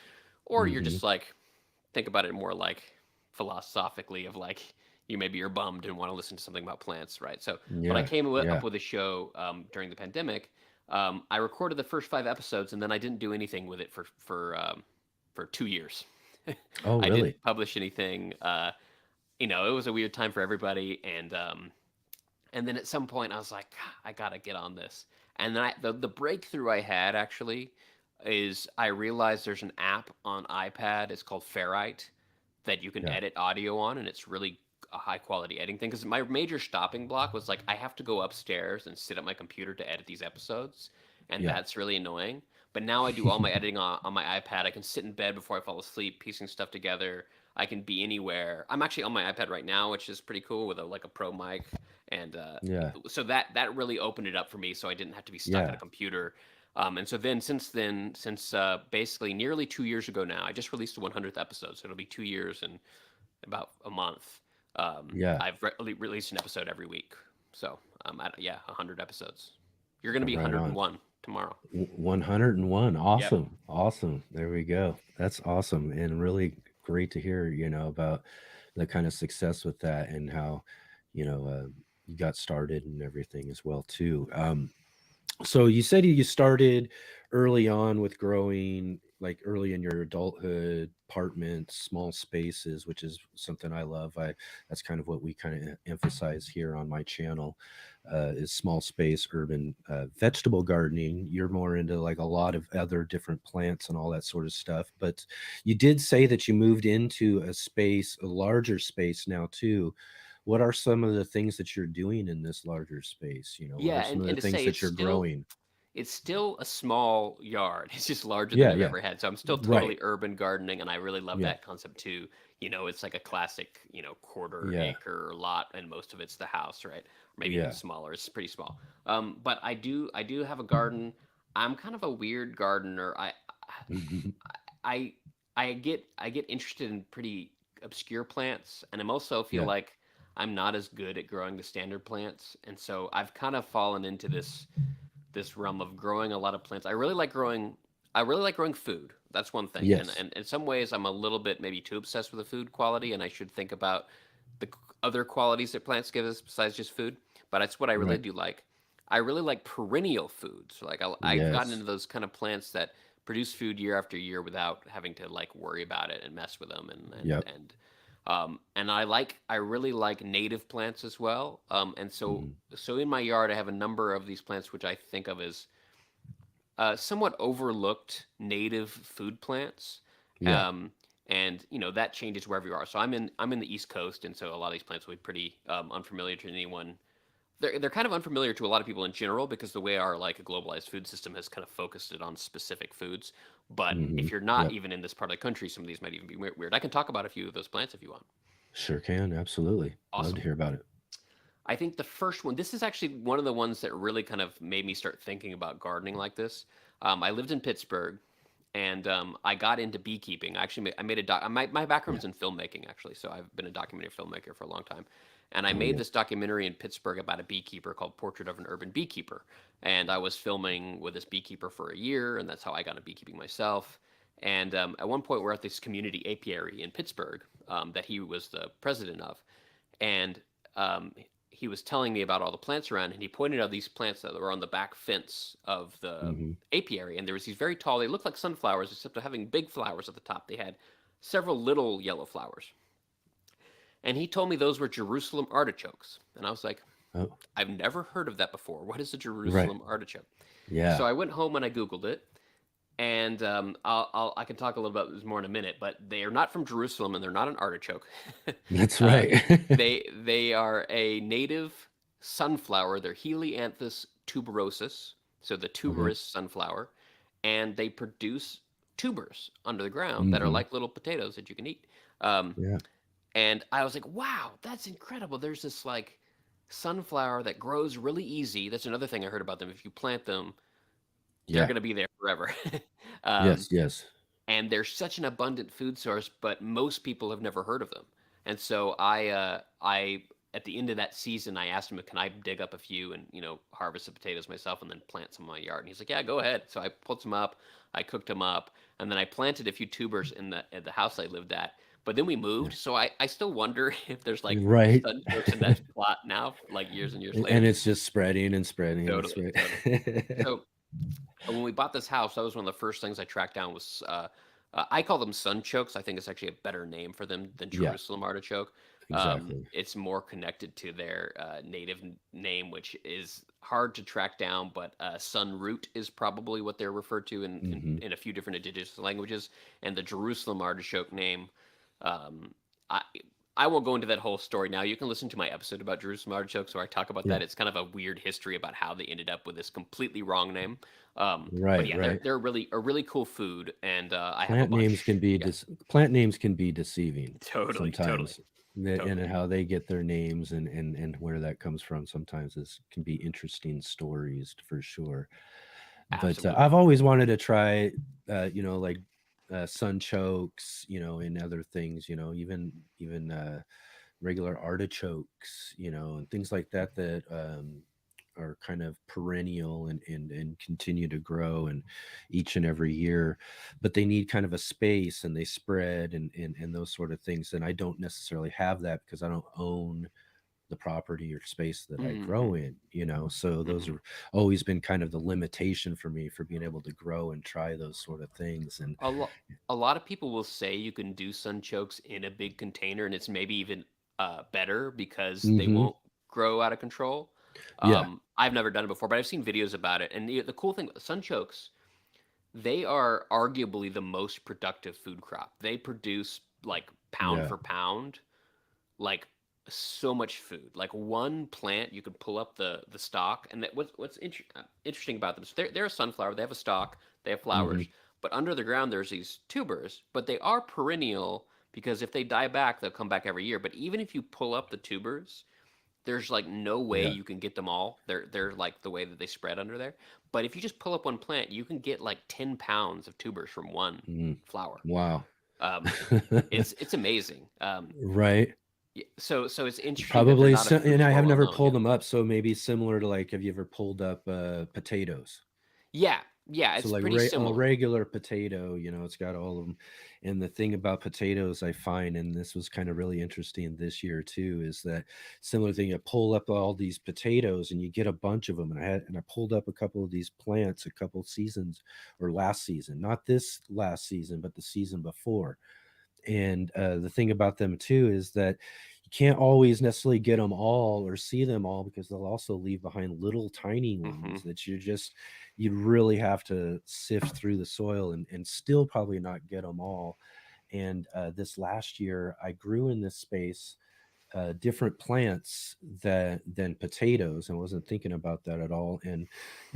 or you're Hmm. just like think about it more like philosophically of like you're bummed and want to listen to something about plants, right? So, but I Yeah. came up Yeah. with a show during the pandemic. I recorded the first 5 episodes, and then I didn't do anything with it for 2 years. Oh, I really? didn't publish anything. It was a weird time for everybody, and then at some point I was like, I gotta get on this. And then the breakthrough I had actually is I realized there's an app on iPad. It's called Ferrite that you can Yeah. edit audio on, and it's really a high quality editing thing, because my major stopping block was like I have to go upstairs and sit at my computer to edit these episodes, and Yeah. that's really annoying. But now I do all my editing on my iPad. I can sit in bed before I fall asleep, piecing stuff together. I can be anywhere. I'm actually on my iPad right now, which is pretty cool with a pro mic, and Yeah. so that really opened it up for me. So I didn't have to be stuck at a Yeah. computer. And so since basically nearly 2 years ago now, I just released the 100th episode. So it'll be 2 years and about a month. Yeah. I've released an episode every week. So yeah, 100 episodes. You're gonna be Right on. 101 tomorrow. 101. Yep. Awesome. There we go. That's awesome. And really great to hear, about the kind of success with that and how, you got started and everything as well too. So you said you started early on with growing, like early in your adulthood, apartments, small spaces, which is something I love. That's kind of what we kind of emphasize here on my channel, is small space, urban, vegetable gardening. You're more into like a lot of other different plants and all that sort of stuff. But you did say that you moved into a larger space now too. What are some of the things that you're doing in this larger space? What Yeah, are some of the and to things say that you're growing? it's still a small yard. It's just larger than Yeah, I've yeah, ever had. So I'm still right. totally urban gardening, and I really love Yeah, that concept too. It's like a classic, quarter yeah, acre lot, and most of it's the house, right? Or maybe even yeah. smaller. It's pretty small. But I do have a garden. I'm kind of a weird gardener. I I get interested in pretty obscure plants, and I'm also feel Yeah, like I'm not as good at growing the standard plants, and so I've kind of fallen into this realm of growing a lot of plants. I really like growing food. That's one thing. And yes, in some ways I'm a little bit maybe too obsessed with the food quality, and I should think about the other qualities that plants give us besides just food. But that's what I really right. do like. I really like perennial foods. Like I've gotten Yes. into those kind of plants that produce food year after year without having to like worry about it and mess with them Yep. and I really like native plants as well. And so Mhm. so in my yard I have a number of these plants which I think of as somewhat overlooked native food plants. Yeah. Um, and that changes wherever you are. So I'm in the East Coast, and so a lot of these plants will be pretty unfamiliar to anyone. They're kind of unfamiliar to a lot of people in general because the way our like a globalized food system has kind of focused it on specific foods. But if you're not Yep. even in this part of the country, some of these might even be weird. I can talk about a few of those plants if you want. Sure can. Absolutely. Love to Awesome. hear about it. I think the first one, this is actually one of the ones that really kind of made me start thinking about gardening like this. I lived in Pittsburgh, and I got into beekeeping. I made a doc. My Yeah. background's in filmmaking actually, so I've been a documentary filmmaker for a long time. And I Oh, made yeah. this documentary in Pittsburgh about a beekeeper called Portrait of an Urban Beekeeper. And I was filming with this beekeeper for a year, and that's how I got into beekeeping myself. And at one point, we're at this community apiary in Pittsburgh that he was the president of, and he was telling me about all the plants around, and he pointed out these plants that were on the back fence of the Hmm. apiary, and there was these very tall. They looked like sunflowers, except for having big flowers at the top. They had several little yellow flowers, and he told me those were Jerusalem artichokes, and I was like, Oh, I've never heard of that before. What is a right. Jerusalem artichoke? So Yeah. I went home and I googled it, and I can talk a little about this more in a minute. But they are not from Jerusalem, and they're not an artichoke. That's uh, right. they are a native sunflower. They're Helianthus tuberosus, so the Okay. tuberous sunflower, and they produce tubers under the ground that are Hmm. like little potatoes that you can eat. Um, Yeah. and I was like, wow, that's incredible. There's this like sunflower that grows really easy. That's another thing I heard about them. If you plant them, they're Yeah. going to be there forever. um, Yes. Yes. and they're such an abundant food source, but most people have never heard of them. And so I at the end of that season, I asked him, "Can I dig up a few and harvest the potatoes myself and then plant some in my yard?" And he's like, "Yeah, go ahead." So I pulled some up, I cooked them up, and then I planted a few tubers in the house I lived at. But then we Yeah. moved, so I still wonder if there's like Right. sunflowers in that plot now, like years and years And later. it's just spreading and spreading and Totally, totally. spreading. So when we bought this house, that was one of the first things I tracked down was I call them sunchokes. I think it's actually a better name for them than Yeah. Jerusalem artichoke. Exactly. It's more connected to their native name, which is hard to track down, but sunroot is probably what they're referred to in, in, Hmm. in a few different indigenous languages. And the Jerusalem artichoke name, um, I, I won't go into that whole story now. You can listen to my episode about Jerusalem artichokes where I talk about Yeah. that. It's kind of a weird history about how they ended up with this completely wrong name. But Right, yeah, right. they're really a really cool food, and I have a Plant names can bunch. be Yeah, plant names can be deceiving totally, sometimes. And totally, how they get their names and where that comes from sometimes is can be interesting stories for sure. But I've absolutely. always wanted to try, like sunchokes, and other things, even regular artichokes, and things like that that are kind of perennial and continue to grow and each and every year, but they need kind of a space and they spread and those sort of things. And I don't necessarily have that because I don't own the property or space that I Hmm. grow in. So those Hmm. are always been kind of the limitation for me for being able to grow and try those sort of things. And A lot of people will say you can do sunchokes in a big container, and it's maybe even better because they hmm won't grow out of control. yeah, I've never done it before, but I've seen videos about it. And the cool thing, sunchokes, they are arguably the most productive food crop. They produce like pound yeah, for pound, like so much food. Like one plant, you could pull up the stalk, and that interesting about them is they're a sunflower. They have a stalk, they have hmm flowers, but under the ground there's these tubers. But they are perennial because if they die back, they'll come back every year. But even if you pull up the tubers, there's like no way yeah. you can get them all. They're like the way that they spread under there. But if you just pull up one plant, you can get like 10 pounds of tubers from one Mm. flower. Wow. Um, it's amazing. Right. So it's interesting that they're Probably not a so, food and I that's more have well never known. Yeah. pulled them up, so maybe similar to like, have you ever pulled up potatoes? Yeah, yeah, So it's like pretty a similar. regular potato, it's got all of them. And the thing about potatoes I find, and this was kind of really interesting this year too, is that similar thing. You pull up all these potatoes and you get a bunch of them. And I pulled up a couple of these plants a couple seasons or last season, not this last season, but the season before. And the thing about them too is that you can't always necessarily get them all or see them all because they'll also leave behind little tiny Hmm. ones that you'd really have to sift through the soil and still probably not get them all. And this last year I grew in this space different plants than potatoes, and wasn't thinking about that at all. And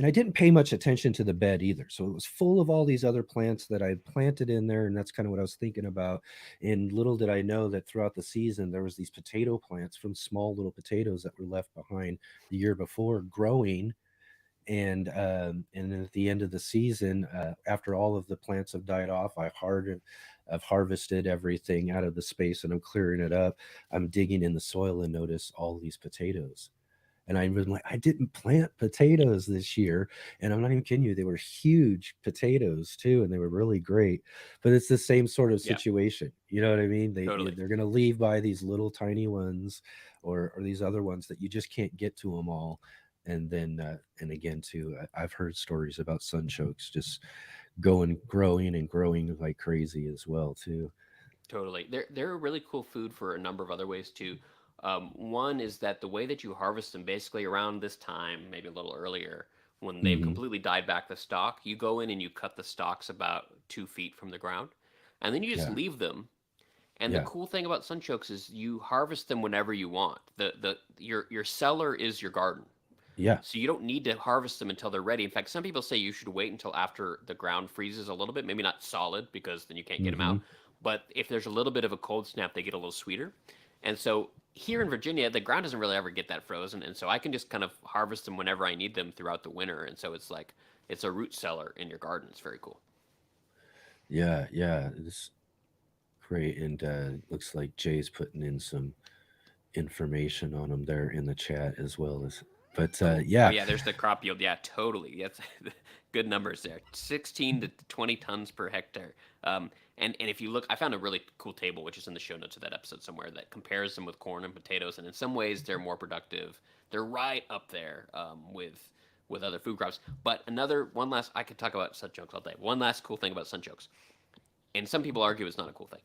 I didn't pay much attention to the bed either, so it was full of all these other plants that I planted in there, and that's kind of what I was thinking about. And little did I know that throughout the season there was these potato plants from small little potatoes that were left behind the year before growing. And then at the end of the season, after all of the plants have died off, I've harvested everything out of the space and I'm clearing it up. I'm digging in the soil and notice all these potatoes. And I was like, I didn't plant potatoes this year. And I'm not even kidding you. They were huge potatoes too. And they were really great. But it's the same sort of Yeah, situation. You know what I mean? totally. They're going to leave by these little tiny ones or these other ones that you just can't get to them all. And then, and again, too, I've heard stories about sunchokes just growing and growing like crazy as well, too. Totally. They're a really cool food for a number of other ways too. One is that the way that you harvest them, basically around this time, maybe a little earlier, when they've hmm completely died back the stalk, you go in and you cut the stalks about 2 feet from the ground, and then you just Yeah. leave them. And the Yeah. cool thing about sunchokes is you harvest them whenever you want. Your cellar is your garden. Yeah. So you don't need to harvest them until they're ready. In fact, some people say you should wait until after the ground freezes a little bit, maybe not solid because then you can't get them hmm out. But if there's a little bit of a cold snap, they get a little sweeter. And so here in Virginia, the ground doesn't really ever get that frozen, and so I can just kind of harvest them whenever I need them throughout the winter. And so it's like it's a root cellar in your garden. It's very cool. Yeah. Yeah. It's great. And looks like Jay's putting in some information on them there in the chat as well as. But Oh yeah. yeah, there's the crop yield. Yeah, totally. That's good numbers there. 16 to 20 tons per hectare. And if you look, I found a really cool table which is in the show notes of that episode somewhere that compares them with corn and potatoes, and in some ways they're more productive. They're right up there with other food crops. But one last, I could talk about sunchokes all day. One last cool thing about sunchokes, and some people argue it's not a cool thing.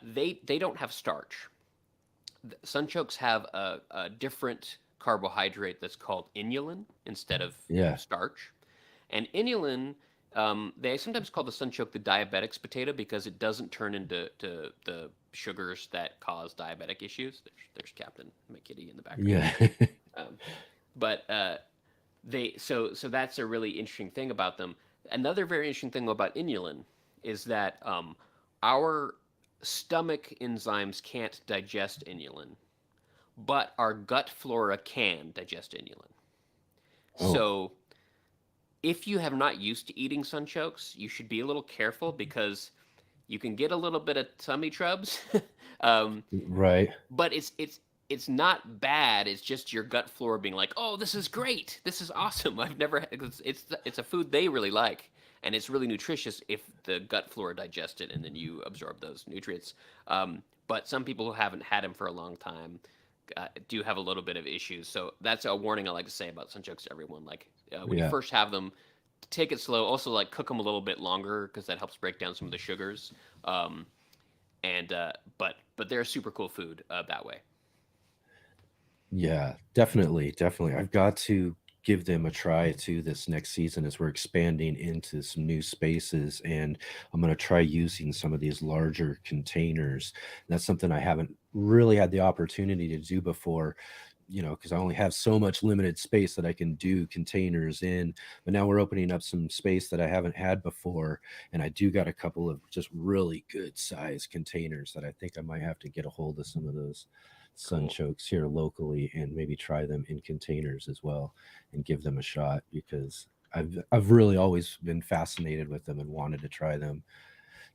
They don't have starch. Sunchokes have a different carbohydrate that's called inulin instead of Yeah. starch. And inulin They sometimes call the sunchoke the diabetic's potato because it doesn't turn into the sugars that cause diabetic issues. There's Captain McKitty in the background. Yeah. Um, but so that's a really interesting thing about them. Another very interesting thing about inulin is that our stomach enzymes can't digest inulin, but our gut flora can digest inulin. Oh, So if you have not used to eating sunchokes, you should be a little careful because you can get a little bit of tummy trubs. um, right. but it's not bad. It's just your gut flora being like, "Oh, this is great. This is awesome. I've never." It's a food they really like, and it's really nutritious if the gut flora digests it and then you absorb those nutrients. But some people who haven't had them for a long time do have a little bit of issues. So that's a warning I like to say about sunchokes to everyone. Like when you Yeah. first have them, take it slow. Also, like cook them a little bit longer because that helps break down some of the sugars. Um, and but they're a super cool food that way. Yeah, definitely, definitely. I've got to give them a try too this next season as we're expanding into some new spaces, and I'm going to try using some of these larger containers. That's something I haven't really had the opportunity to do before, because I only have so much limited space that I can do containers in. But now we're opening up some space that I haven't had before, and I do got a couple of just really good size containers that I think I might have to get a hold of some of those Cool. sunchokes here locally and maybe try them in containers as well and give them a shot, because I've really always been fascinated with them and wanted to try them,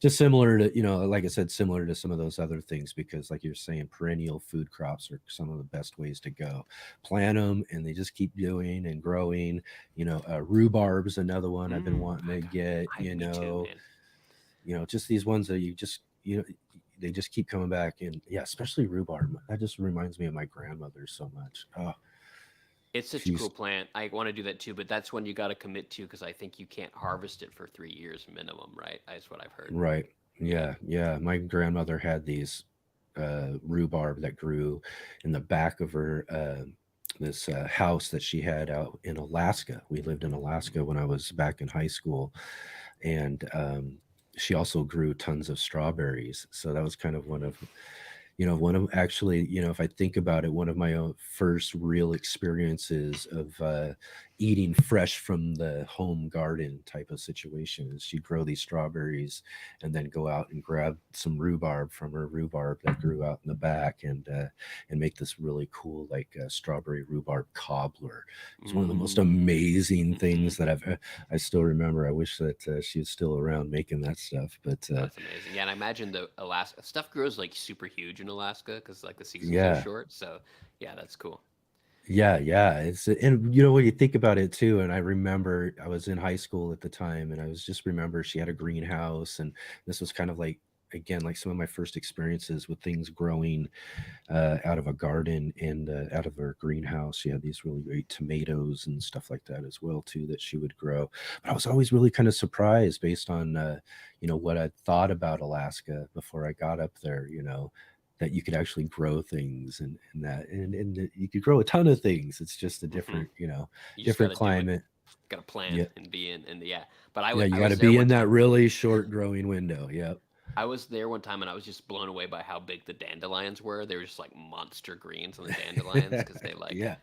just similar to, like I said, similar to some of those other things, because like you're saying, perennial food crops are some of the best ways to go. Plant them and they just keep doing and growing. Rhubarb's another one I've been wanting to get. Me too, man. Just these ones that they just keep coming back. And yeah, especially rhubarb, that just reminds me of my grandmother so much. Oh, It's such a cool she's plant. I want to do that too, but that's one you got to commit to because I think you can't harvest it for 3 years minimum, right? That's what I've heard. right. Yeah. Yeah, my grandmother had these rhubarb that grew in the back of her this house that she had out in Alaska. We lived in Alaska when I was back in high school, and she also grew tons of strawberries. So that was kind of one of actually, if I think about it, one of my own first real experiences of eating fresh from the home garden type of situation is she'd grow these strawberries and then go out and grab some rhubarb from her rhubarb that grew out in the back, and make this really cool like strawberry rhubarb cobbler. It's one of the most amazing things that I still remember. I wish that she was still around making that stuff, but That's amazing. Yeah, and I imagine the Alaska stuff grows like super huge in Alaska because like the season's so yeah. short. So yeah, that's cool. Yeah. And when you think about it too, and I remember I was in high school at the time, and I was just remember she had a greenhouse, and this was kind of like, again, like some of my first experiences with things growing out of a garden and out of her greenhouse. She had these really great tomatoes and stuff like that as well too that she would grow. But I was always really kind of surprised based on what I thought about Alaska before I got up there. That you could actually grow things, and that you could grow a ton of things. It's just a Hmm. different You just got different to do it. climate. Got to plan Yeah, and be in. And yeah, but I yeah, you I got to was there be one in that time. really short growing window. Yep. I was there one time and I was just blown away by how big the dandelions were. They were just like monster greens on the dandelions because they like Yeah,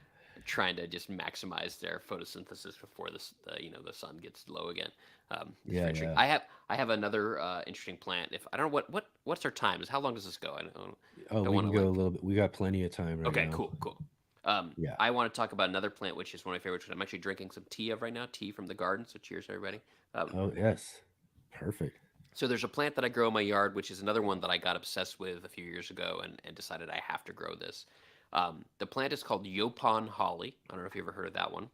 trying to just maximize their photosynthesis before the sun gets low again. It's very interesting. yeah. I have another interesting plant. If I don't know what's our time is, how long does this go? I Oh, don't we want can to go a like. little bit. We got plenty of time right Okay, now. cool. Yeah. I want to talk about another plant, which is one of my favorites. I'm actually drinking some tea of right now, tea from the garden. So cheers, everybody. Um, Oh, yes. Perfect. so there's a plant that I grow in my yard, which is another one that I got obsessed with a few years ago and decided I have to grow this. The plant is called Yopon holly. I don't know if you ever heard of that one.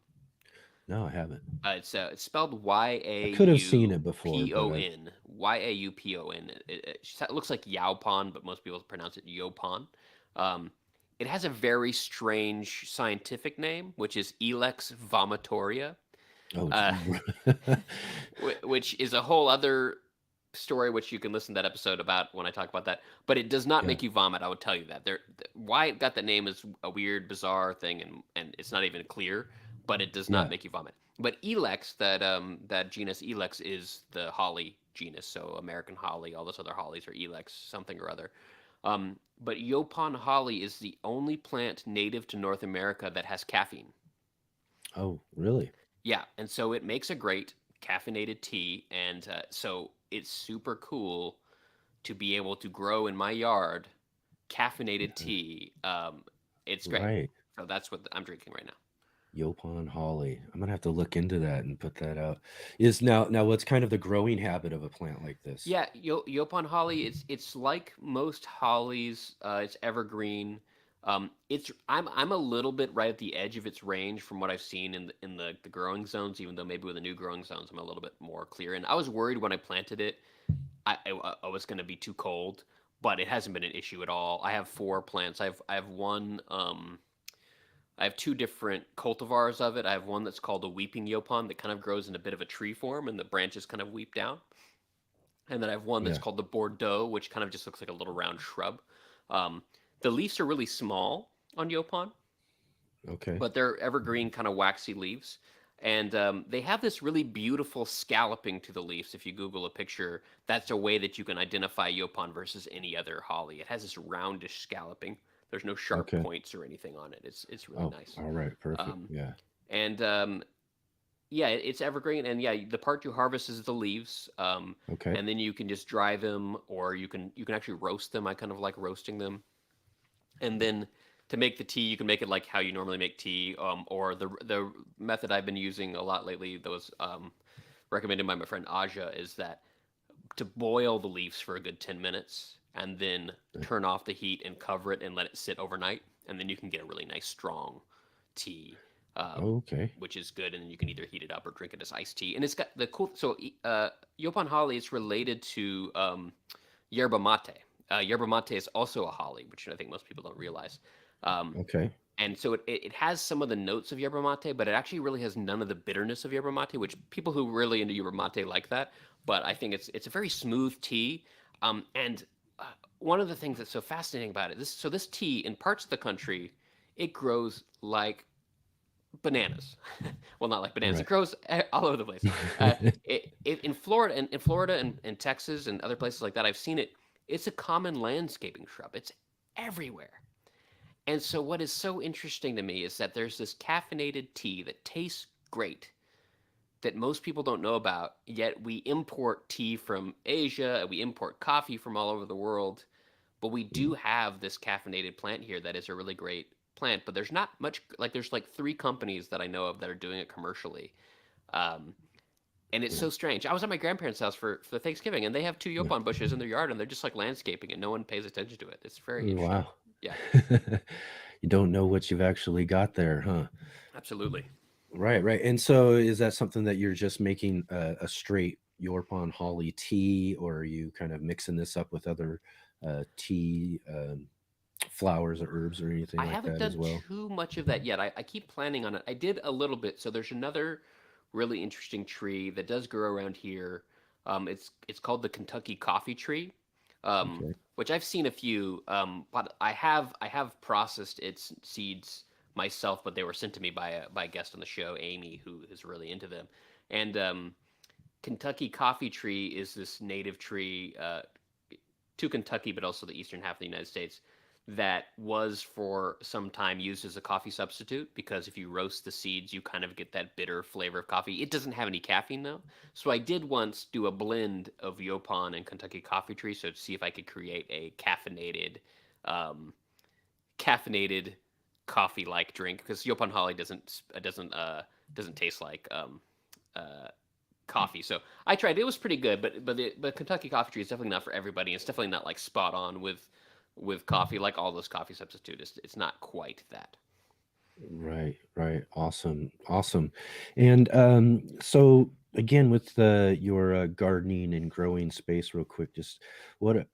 No, I haven't. It's spelled I could have seen it before, but I Yaupon. Yaupon. It looks like Yaupon, but most people pronounce it Yopon. Um, it has a very strange scientific name, which is Ilex vomitoria, oh, uh, which is a whole other story, which you can listen to that episode about when I talk about that. But it does not yeah, make you vomit. I will tell you that. Why it got that name is a weird, bizarre thing, and it's not even clear. But it does not yeah. make you vomit. But Elex, that genus Elex is the holly genus. So American holly, all those other hollies are Elex something or other. But Yopon holly is the only plant native to North America that has caffeine. Oh, really? Yeah, and so it makes a great caffeinated tea, and so it's super cool to be able to grow in my yard caffeinated Yeah. tea. It's great. Right. So that's what I'm drinking right now. Yopon holly. I'm gonna have to look into that and put that out. Is now what's kind of the growing habit of a plant like this? Yeah, Yopon holly. It's like most hollies. It's evergreen. I'm a little bit right at the edge of its range from what I've seen in the growing zones. Even though maybe with the new growing zones, I'm a little bit more clear. And I was worried when I planted it. I was going to be too cold, but it hasn't been an issue at all. I have four plants. I have one. I have two different cultivars of it. I have one that's called a weeping yopon that kind of grows in a bit of a tree form, and the branches kind of weep down. And then I have one that's Yeah. called the Bordeaux, which kind of just looks like a little round shrub. Um, the leaves are really small on Yopon, Okay. but they're evergreen, kind of waxy leaves. And they have this really beautiful scalloping to the leaves. If you Google a picture, that's a way that you can identify Yopon versus any other holly. It has this roundish scalloping. There's no sharp Okay. points or anything on it. It's really Oh, nice. all right. Perfect. Um, Yeah. and yeah, it's evergreen, and yeah, the part you harvest is the leaves, Okay. and then you can just dry them, or you can actually roast them. I kind of like roasting them, and then to make the tea, you can make it like how you normally make tea, or the method I've been using a lot lately that was recommended by my friend Aja is that to boil the leaves for a good 10 minutes, and then turn off the heat and cover it and let it sit overnight, and then you can get a really nice strong tea, Okay. which is good. And then you can either heat it up or drink it as iced tea. And it's got the cool. So Yopan holly is related to yerba mate. Yerba mate is also a holly, which I think most people don't realize. Um, Okay. and so it has some of the notes of yerba mate, but it actually really has none of the bitterness of yerba mate, which people who really into yerba mate like that. But I think it's a very smooth tea. And one of the things that's so fascinating about it, this tea in parts of the country, it grows like bananas. Well, not like bananas. It Right. grows all over the place. In Florida and in Texas and other places like that, I've seen it. It's a common landscaping shrub. It's everywhere. And so, what is so interesting to me is that there's this caffeinated tea that tastes great that most people don't know about, yet we import tea from Asia, we import coffee from all over the world, but we do have this caffeinated plant here that is a really great plant, but there's not much, like there's like three companies that I know of that are doing it commercially. Um, and it's Yeah. so strange. I was at my grandparents' house for Thanksgiving, and they have two Yeah. yopon bushes in their yard, and they're just like landscaping, and no one pays attention to it. It's very interesting. Wow. Yeah, You don't know what you've actually got there, huh? absolutely. Right, right. And so is that something that you're just making a straight Yorpon holly tea, or are you kind of mixing this up with other tea flowers or herbs or anything I like haven't that as done well? too much of that yet. I keep planning on it. I did a little bit. So there's another really interesting tree that does grow around here. It's called the Kentucky coffee tree, Okay. which I've seen a few. But I have processed its seeds myself, but they were sent to me by a guest on the show, Amy, who is really into them. And Kentucky coffee tree is this native tree to Kentucky, but also the eastern half of the United States, that was for some time used as a coffee substitute because if you roast the seeds, you kind of get that bitter flavor of coffee. It doesn't have any caffeine though. So I did once do a blend of Yopon and Kentucky coffee tree, so to see if I could create a um, caffeinated coffee-like drink because Yopon Holly doesn't taste like uh, coffee. So I tried. It was pretty good, but Kentucky coffee tree is definitely not for everybody. It's definitely not like spot on with coffee like all those coffee substitutes. It's not quite that. Right, right. Awesome, awesome. And so again, with your gardening and growing space, real quick, just what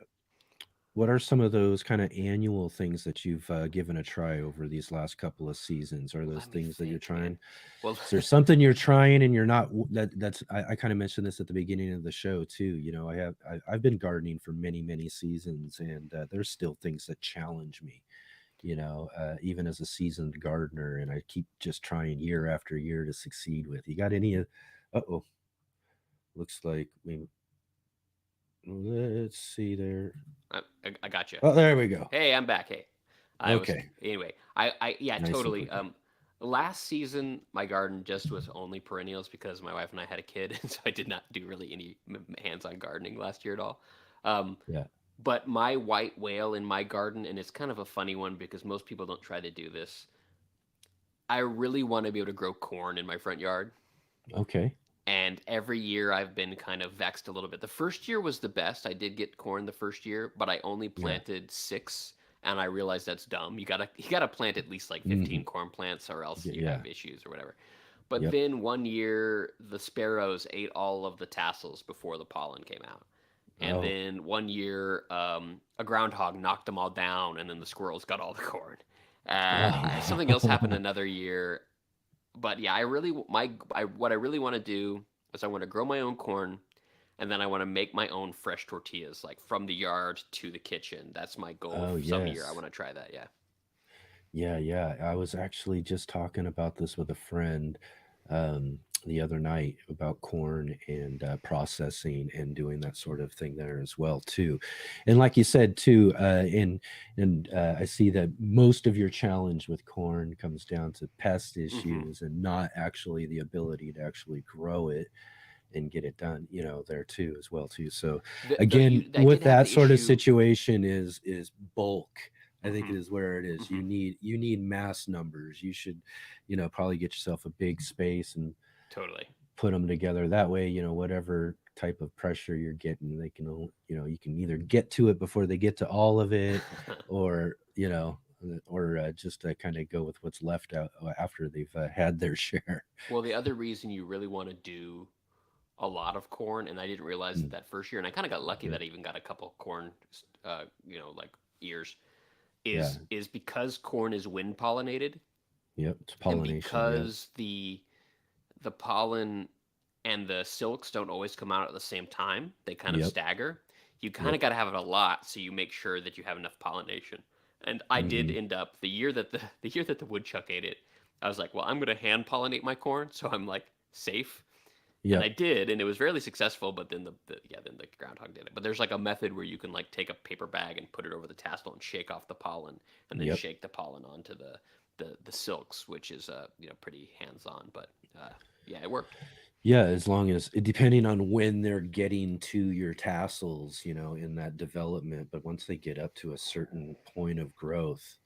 what are some of those kind of annual things that you've given a try over these last couple of seasons? Are those Let me things that you're think, man. trying? Well, Is there something you're trying and you're not that's I kind of mentioned this at the beginning of the show too. You know, I've been gardening for many, many seasons and there's still things that challenge me, even as a seasoned gardener, and I keep just trying year after year to succeed with. You got any? Uh-oh. Looks like let's see there. I got you. Oh, there we go. Hey, I'm back. Hey, Okay. anyway. Yeah, Nice and totally. quick. Last season my garden just was only perennials because my wife and I had a kid, and so I did not do really any hands-on gardening last year at all. Um, Yeah. but my white whale in my garden, and it's kind of a funny one because most people don't try to do this. I really want to be able to grow corn in my front yard. Okay. And every year I've been kind of vexed a little bit. The first year was the best. I did get corn the first year, but I only Yeah. planted 6, and I realized that's dumb. You gotta plant at least like 15 corn plants, or else you Yeah. have issues or whatever. But Yep. then one year the sparrows ate all of the tassels before the pollen came out. And Oh. then one year, a groundhog knocked them all down, and then the squirrels got all the corn. Something else happened Oh. another year, but yeah, what I really want to do is I want to grow my own corn, and then I want to make my own fresh tortillas, like from the yard to the kitchen. That's my goal. Oh, Some year I yes. want to try that. Yeah. Yeah. I was actually just talking about this with a friend the other night about corn and processing and doing that sort of thing there as well too. And like you said too, I see that most of your challenge with corn comes down to pest Hmm. issues and not actually the ability to actually grow it and get it done, there too as well too. So again, I with did have that the sort of issue. situation is bulk. I think Hmm. it is where it is. Hmm. You need mass numbers. You should, probably get yourself a big space and Totally. put them together. That way, whatever type of pressure you're getting, they can, you can either get to it before they get to all of it, or just kind of go with what's left out after they've had their share. Well, the other reason you really want to do a lot of corn, and I didn't realize it Mm, that first year, and I kind of got lucky yep. that I even got a couple corn, like ears, Yeah. is because corn is wind pollinated, Yep. It's and pollination. Yep. because the pollen and the silks don't always come out at the same time. They kind of Yep. stagger. You kind Yep. of got to have it a lot so you make sure that you have enough pollination. And I did Hmm. end up the year that the woodchuck ate it. I was like, well, I'm gonna hand pollinate my corn, so I'm like safe. And I Yep. did, and it was fairly successful. But then then the groundhog did it. But there's like a method where you can like take a paper bag and put it over the tassel and shake off the pollen, and then Yep. shake the pollen onto the silks, which is pretty hands on. But yeah, it worked. Yeah, as long as depending on when they're getting to your tassels, in that development, but once they get up to a certain point of growth,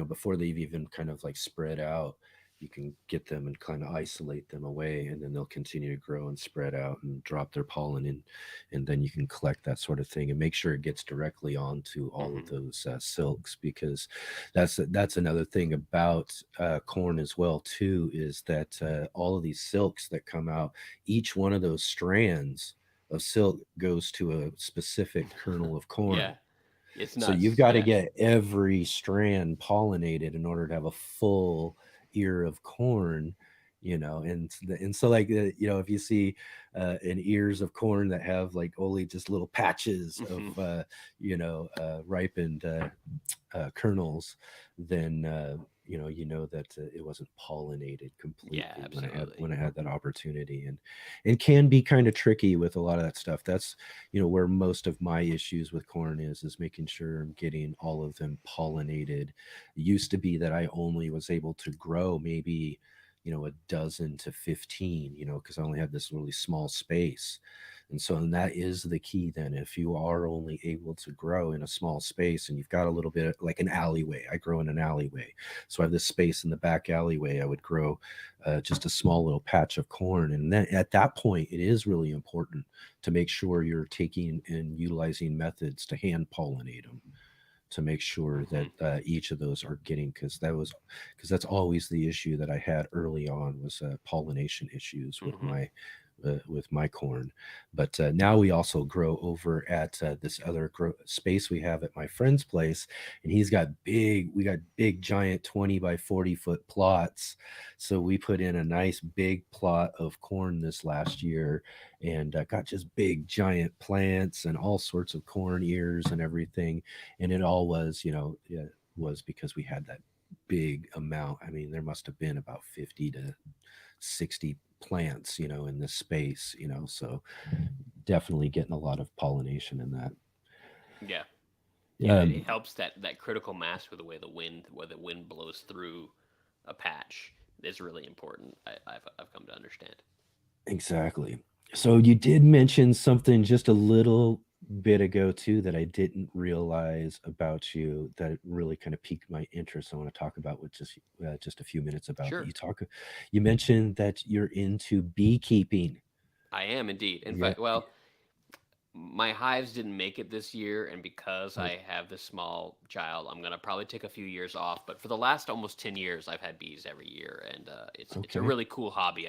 before they've even kind of like spread out, you can get them and kind of isolate them away, and then they'll continue to grow and spread out and drop their pollen in, and then you can collect that sort of thing and make sure it gets directly onto all of Hmm. those silks, because that's another thing about corn as well too, is that all of these silks that come out, each one of those strands of silk goes to a specific kernel of Yeah, corn. it's So you've nuts. got to Yeah. get every strand pollinated in order to have a full ear of corn, and so like if you see an ears of corn that have like only just little patches Hmm. of ripened kernels, then that it wasn't pollinated Yeah, completely when absolutely. I had that opportunity, and can be kind of tricky with a lot of that stuff. That's where most of my issues with corn is making sure I'm getting all of them pollinated. It used to be that I only was able to grow maybe a dozen to 15, because I only had this really small space. And that is the key then. If you are only able to grow in a small space and you've got a little bit like an alleyway, I grow in an alleyway. So I have this space in the back alleyway. I would grow just a small little patch of corn. And then at that point, it is really important to make sure you're taking and utilizing methods to hand pollinate them, to make sure Hmm. that each of those are getting, because that's always the issue that I had early on, was pollination issues Hmm. with my corn. But now we also grow over at this other space we have at my friend's place, and we got big giant 20 by 40-foot plots. So we put in a nice big plot of corn this last year, and got just big giant plants and all sorts of corn ears and everything. And it all was, yeah, was because we had that big amount. I mean, there must have been about 50 to 60 plants, in this space, so definitely getting a lot of pollination in that. Yeah. Yeah, Um, it helps that critical mass with the way where the wind blows through a patch is really important. I've come to understand. exactly. So you did mention something just a little bit ago too that I didn't realize about you that really kind of piqued my interest. I want to talk about with just a few minutes about that. Sure, You mentioned that you're into beekeeping. I am indeed. In Yeah. fact, well, my hives didn't make it this year, and because Oh, I have this small child, I'm gonna probably take a few years off. But for the last almost 10 years, I've had bees every year, and it's a okay. really cool hobby.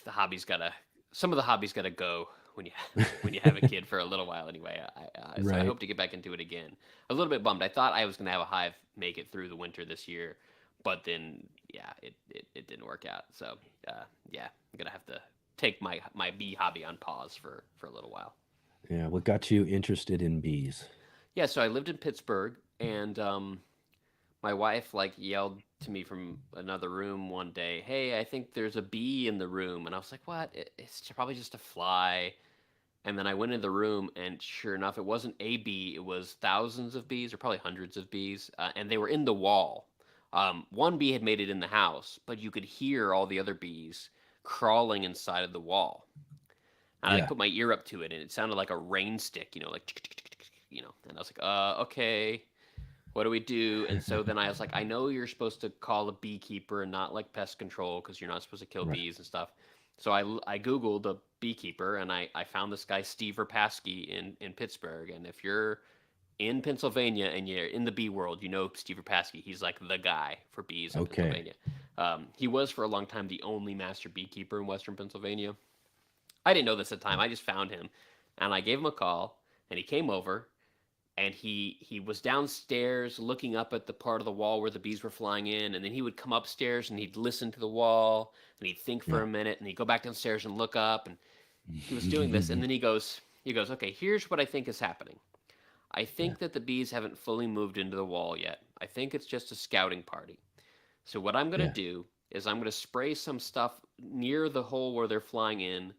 The hobby's gotta some of the hobbies gotta go when you when you have a kid for a little while anyway. So I Right. hope to get back into it again. A little bit bummed. I thought I was gonna have a hive make it through the winter this year, but then yeah, it didn't work out. So yeah, I'm gonna have to take my bee hobby on pause for a little while. Yeah. What got you interested in bees? Yeah, so I lived in Pittsburgh, and my wife like yelled to me from another room one day, "Hey, I think there's a bee in the room," and I was like, "What? It's probably just a fly." And then I went in the room, and sure enough, it wasn't a bee; it was thousands of bees, or probably hundreds of bees, and they were in the wall. One bee had made it in the house, but you could hear all the other bees crawling inside of the wall. And I Yeah. put my ear up to it, and it sounded like a rain stick, like, And I was like, okay, what do we do? And so then I was like, I know you're supposed to call a beekeeper and not like pest control because you're not supposed to kill Right. bees and stuff. So I Googled a beekeeper, and I found this guy, Steve Rapaski, in Pittsburgh. And if you're in Pennsylvania and you're in the bee world, you know Steve Rapaski. He's like the guy for bees in Okay. Pennsylvania. He was for a long time the only master beekeeper in Western Pennsylvania. I didn't know this at the time. I just found him, and I gave him a call, and he came over, and he was downstairs looking up at the part of the wall where the bees were flying in, and then he would come upstairs and he'd listen to the wall, and he'd think for Yeah. a minute, and he'd go back downstairs and look up, and he was doing this, and then he goes, okay, here's what I think is happening. I Yeah. think that the bees haven't fully moved into the wall yet. I think it's just a scouting party. So what I'm going to Yeah. do is I'm going to spray some stuff near the hole where they're flying in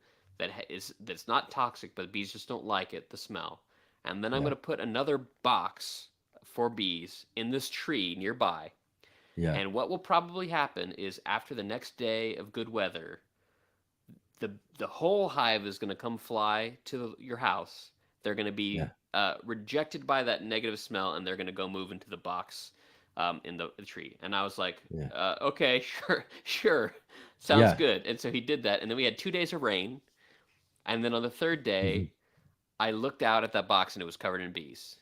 that's not toxic, but bees just don't like it, the smell. And then I'm Yeah. going to put another box for bees in this tree nearby. Yeah. And what will probably happen is after the next day of good weather, the whole hive is going to come fly to your house. They're going to be Yeah. rejected by that negative smell, and they're going to go move into the box in the tree. And I was like, Yeah. okay, sure, sure, sounds Yeah. good. And so he did that, and then we had 2 days of rain, and then on the third day, I looked out at that box, and it was covered in bees.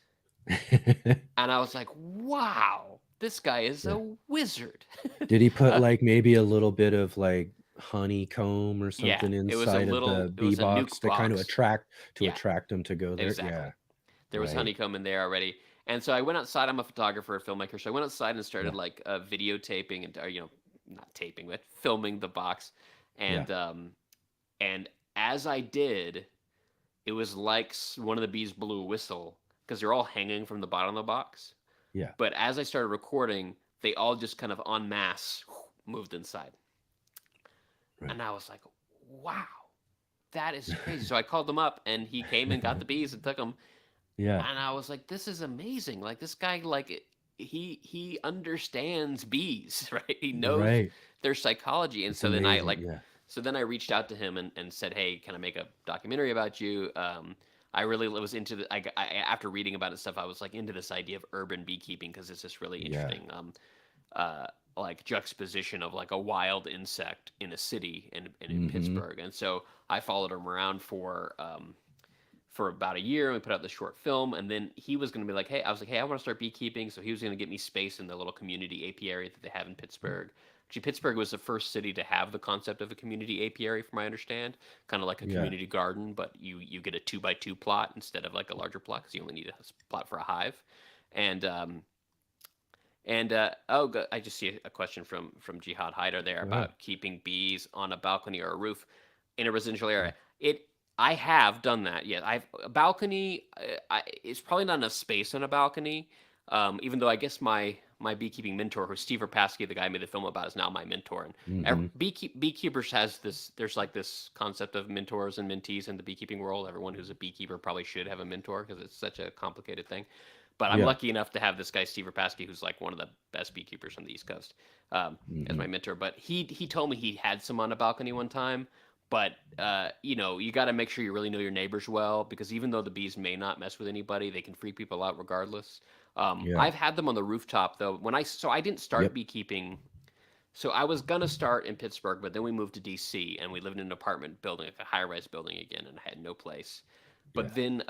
And I was like, wow, this guy is Yeah. a wizard. Did he put uh, like maybe a little bit of like honeycomb or yeah, something inside of the it bee was a box nuke to kind of box. Yeah, attract them to go there? exactly. Yeah. There was Right. honeycomb in there already. And so I went outside. I'm a photographer, a filmmaker. So I went outside and started Yeah. like videotaping and, or, not taping, but filming the box. Yeah. And as I did, it was like one of the bees blew a whistle because they're all hanging from the bottom of the box. Yeah. But as I started recording, they all just kind of en masse moved inside. Right. And I was like, wow, that is crazy. So I called them up, and he came and got the bees and took them. Yeah. And I was like, this is amazing. Like, this guy, like, he understands bees, right? He knows Right. their psychology. And It's so then I amazing. like Yeah. so then I reached out to him and said, hey, can I make a documentary about you? I really was into after reading about it stuff, I was like into this idea of urban beekeeping because it's this really Yeah. interesting like juxtaposition of like a wild insect in a city in Mhm. Pittsburgh. And so I followed him around for about a year, and we put out the short film. And then he was going to be like, hey, I was like, hey, I want to start beekeeping. So he was going to get me space in the little community apiary that they have in Pittsburgh. Actually, Pittsburgh was the first city to have the concept of a community apiary, from what I understand, kind of like a Yeah. community garden, but you get a 2x2 plot instead of like a larger plot because you only need a plot for a hive. And I just see a question from Jihad Hyder there Go ahead. about keeping bees on a balcony or a roof in a residential area. Yeah. I have done that. Yeah, I've a balcony. It's probably not enough space on a balcony. Even though I guess my beekeeping mentor, who's Steve Rapaski, the guy I made the film about, is now my mentor. And beekeepers has this. There's like this concept of mentors and mentees in the beekeeping world. Everyone who's a beekeeper probably should have a mentor because it's such a complicated thing. But I'm Yeah. lucky enough to have this guy Steve Rapaski, who's like one of the best beekeepers on the East Coast, as my mentor. But he told me he had some on a balcony one time. But you know, you got to make sure you really know your neighbors well, because even though the bees may not mess with anybody, they can freak people out regardless. Yeah. I've had them on the rooftop though. So I didn't start Yep. beekeeping. So I was gonna start in Pittsburgh, but then we moved to DC and we lived in an apartment building, like a high-rise building again, and I had no place. Yeah. But then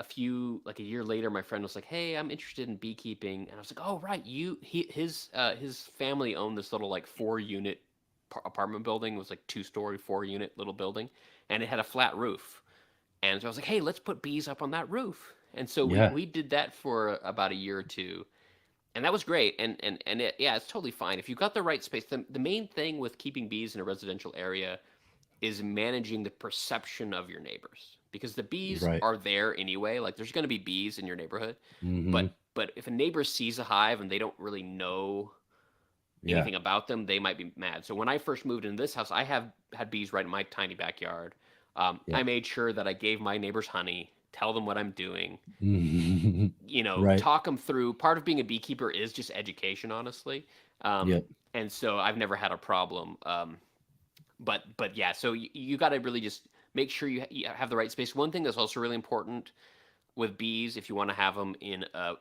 like a year later, my friend was like, "Hey, I'm interested in beekeeping," and I was like, "Oh right, his family owned this little like 4-unit apartment building. It was like 2-story, 4-unit little building, and it had a flat roof. And so I was like, "Hey, let's put bees up on that roof." And so Yeah. we did that for about a year or two, and that was great. And yeah, it's totally fine if you got the right space. The main thing with keeping bees in a residential area is managing the perception of your neighbors, because the bees Right. are there anyway. Like there's going to be bees in your neighborhood, Mm-hmm. but if a neighbor sees a hive and they don't really know Yeah. anything about them, they might be mad. So when I first moved into this house, I have had bees right in my tiny backyard. Yeah. I made sure that I gave my neighbors honey, tell them what I'm doing, you know, Right. talk them through. Part of being a beekeeper is just education, honestly. Yep. And so I've never had a problem. But yeah, so you got to really just make sure you have the right space. One thing that's also really important with bees, if you want to have them in a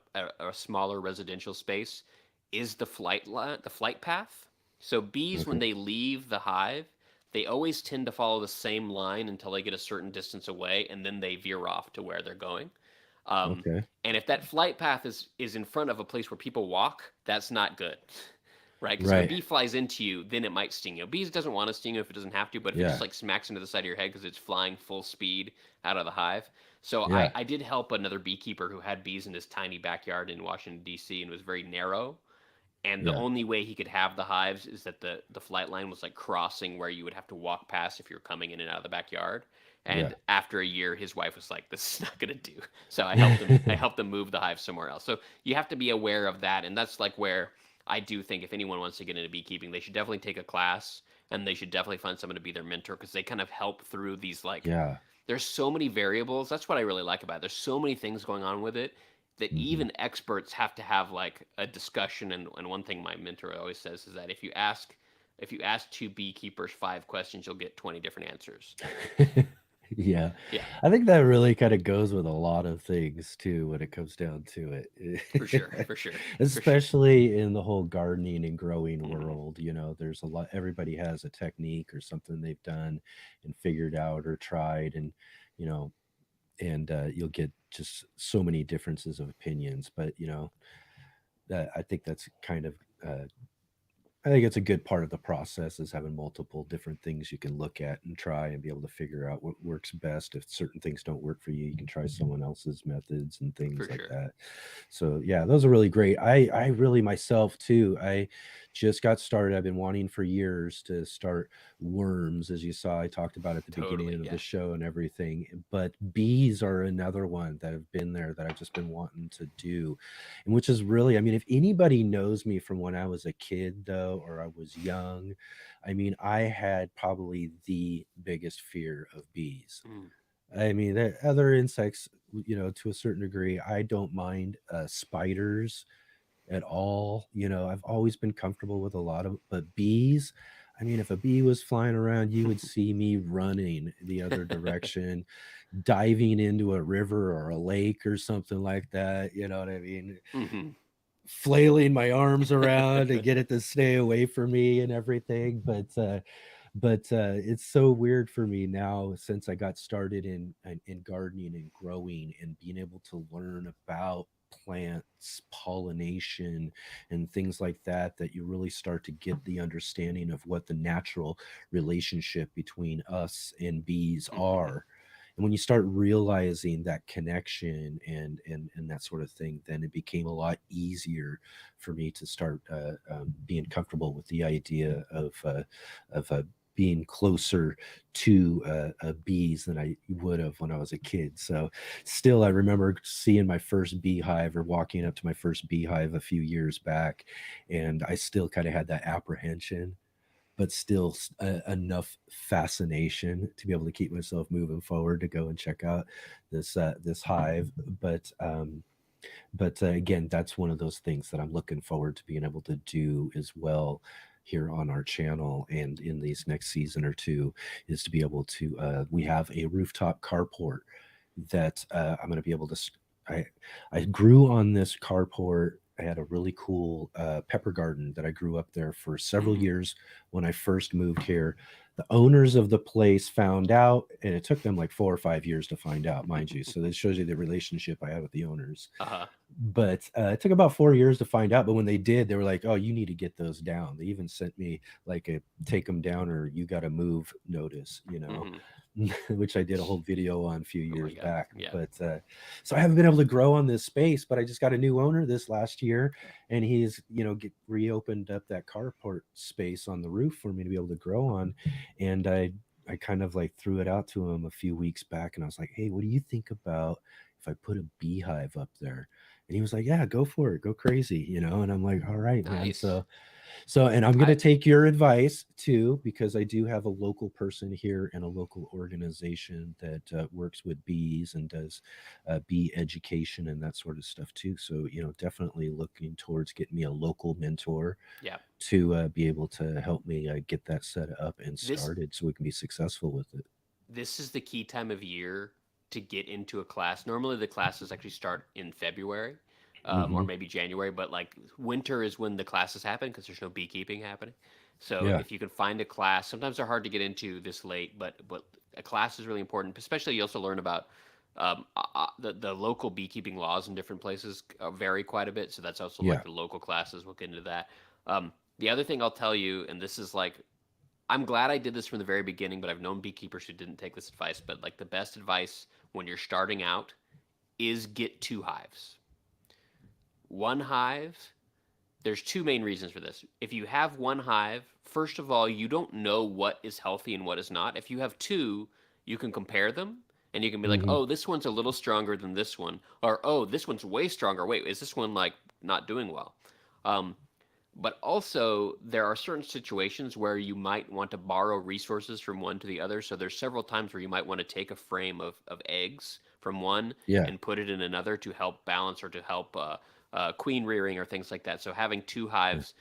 smaller residential space, is the flight path. So bees, when Okay. they leave the hive, they always tend to follow the same line until they get a certain distance away, and then they veer off to where they're going. Um, Okay. and if that flight path is in front of a place where people walk, that's not good, right? Because if a Right. bee flies into you, then it might sting you. Bees doesn't want to sting you if it doesn't have to, but if it just Yeah. like smacks into the side of your head because it's flying full speed out of the hive. So Yeah. I did help another beekeeper who had bees in his tiny backyard in Washington D.C. and was very narrow, and the Yeah. only way he could have the hives is that the flight line was like crossing where you would have to walk past if you're coming in and out of the backyard. Yeah. And after a year, his wife was like, "This is not gonna do." So I helped him. I helped him move the hive somewhere else. So you have to be aware of that, and that's like where I do think if anyone wants to get into beekeeping, they should definitely take a class, and they should definitely find someone to be their mentor, because they kind of help through these like. Yeah. There's so many variables. That's what I really like about it. There's so many things going on with it that Mm-hmm. even experts have to have like a discussion. And one thing my mentor always says is that if you ask 2 beekeepers 5 questions, you'll get 20 different answers. Yeah. Yeah, I think that really kind of goes with a lot of things too when it comes down to for sure, it. for sure, for sure. Especially in the whole gardening and growing Mhm. world, there's a lot, everybody has a technique or something they've done and figured out or tried, and you know, and you'll get just so many differences of opinions. But that I think that's kind of I think it's a good part of the process, is having multiple different things you can look at and try and be able to figure out what works best. If certain things don't work for you, you can try someone else's methods and For things like sure. that. So yeah, those are really great. I really myself too. I just got started. I've been wanting for years to start worms, as you saw. I talked about at the beginning Totally. of Yeah. the show and everything. But bees are another one that have been there that I've just been wanting to do. And which is really, I mean, if anybody knows me from when I was a kid, though, or I was young, I mean, I had probably the biggest fear of bees. Mm. I mean, there are other insects, to a certain degree. I don't mind spiders at all. I've always been comfortable with a lot of, but bees, I mean, if a bee was flying around, you would see me running the other direction, diving into a river or a lake or something like that. You know what I mean? Hmm. Flailing my arms around to get it to stay away from me and everything. But it's so weird for me now, since I got started in gardening and growing and being able to learn about plants, pollination, and things like that, that you really start to get the understanding of what the natural relationship between us and bees Hmm. are. And when you start realizing that connection and that sort of thing, then it became a lot easier for me to start being comfortable with the idea of being closer to bees than I would have when I was a kid. So still, I remember seeing my first beehive or walking up to my first beehive a few years back, and I still kind of had that apprehension, but still enough fascination to be able to keep myself moving forward to go and check out this hive. But again, that's one of those things that I'm looking forward to being able to do as well here on our channel and in these next season or two, is to be able to we have a rooftop carport that I'm going to be able to I grew on this carport. I had a really cool pepper garden that I grew up there for several years when I first moved here. The owners of the place found out, and it took them like 4 or 5 years to find out, mind you. So that shows you the relationship I have with the owners. But it took about 4 years to find out. But when they did, they were like, "Oh, you need to get those down." They even sent me like a take them down or you got to move notice, which I did a whole video on a few years back. Yeah. But so I haven't been able to grow on this space, but I just got a new owner this last year, and he's reopened up that carport space on the roof for me to be able to grow on. And I kind of like threw it out to him a few weeks back, and I was like, "Hey, what do you think about if I put a beehive up there?" And he was like, "Yeah, go for it, go crazy," and I'm like, "All right, man." So, and I'm going to take your advice too, because I do have a local person here and a local organization that works with bees and does bee education and that sort of stuff too. So, definitely looking towards getting me a local mentor to be able to help me get that set up and started so we can be successful with it. This is the key time of year to get into a class. Normally the classes actually start in February. Or maybe January, but like winter is when the classes happen because there's no beekeeping happening. So if you can find a class, sometimes they're hard to get into this late, but a class is really important. Especially, you also learn about the local beekeeping laws in different places vary quite a bit. So that's also like the local classes. We'll get into that. The other thing I'll tell you, and this is like, I'm glad I did this from the very beginning, but I've known beekeepers who didn't take this advice. But like the best advice when you're starting out is get 2 hives. 1 hive, there's 2 main reasons for this. If you have 1 hive, first of all, you don't know what is healthy and what is not. If you have 2, you can compare them, and you can be like, "Oh, this one's a little stronger than this one," or, "Oh, this one's way stronger. Wait, is this one like not doing well?" But also, there are certain situations where you might want to borrow resources from one to the other. So there's several times where you might want to take a frame of eggs from one and put it in another to help balance or to help queen rearing or things like that. So having 2 hives,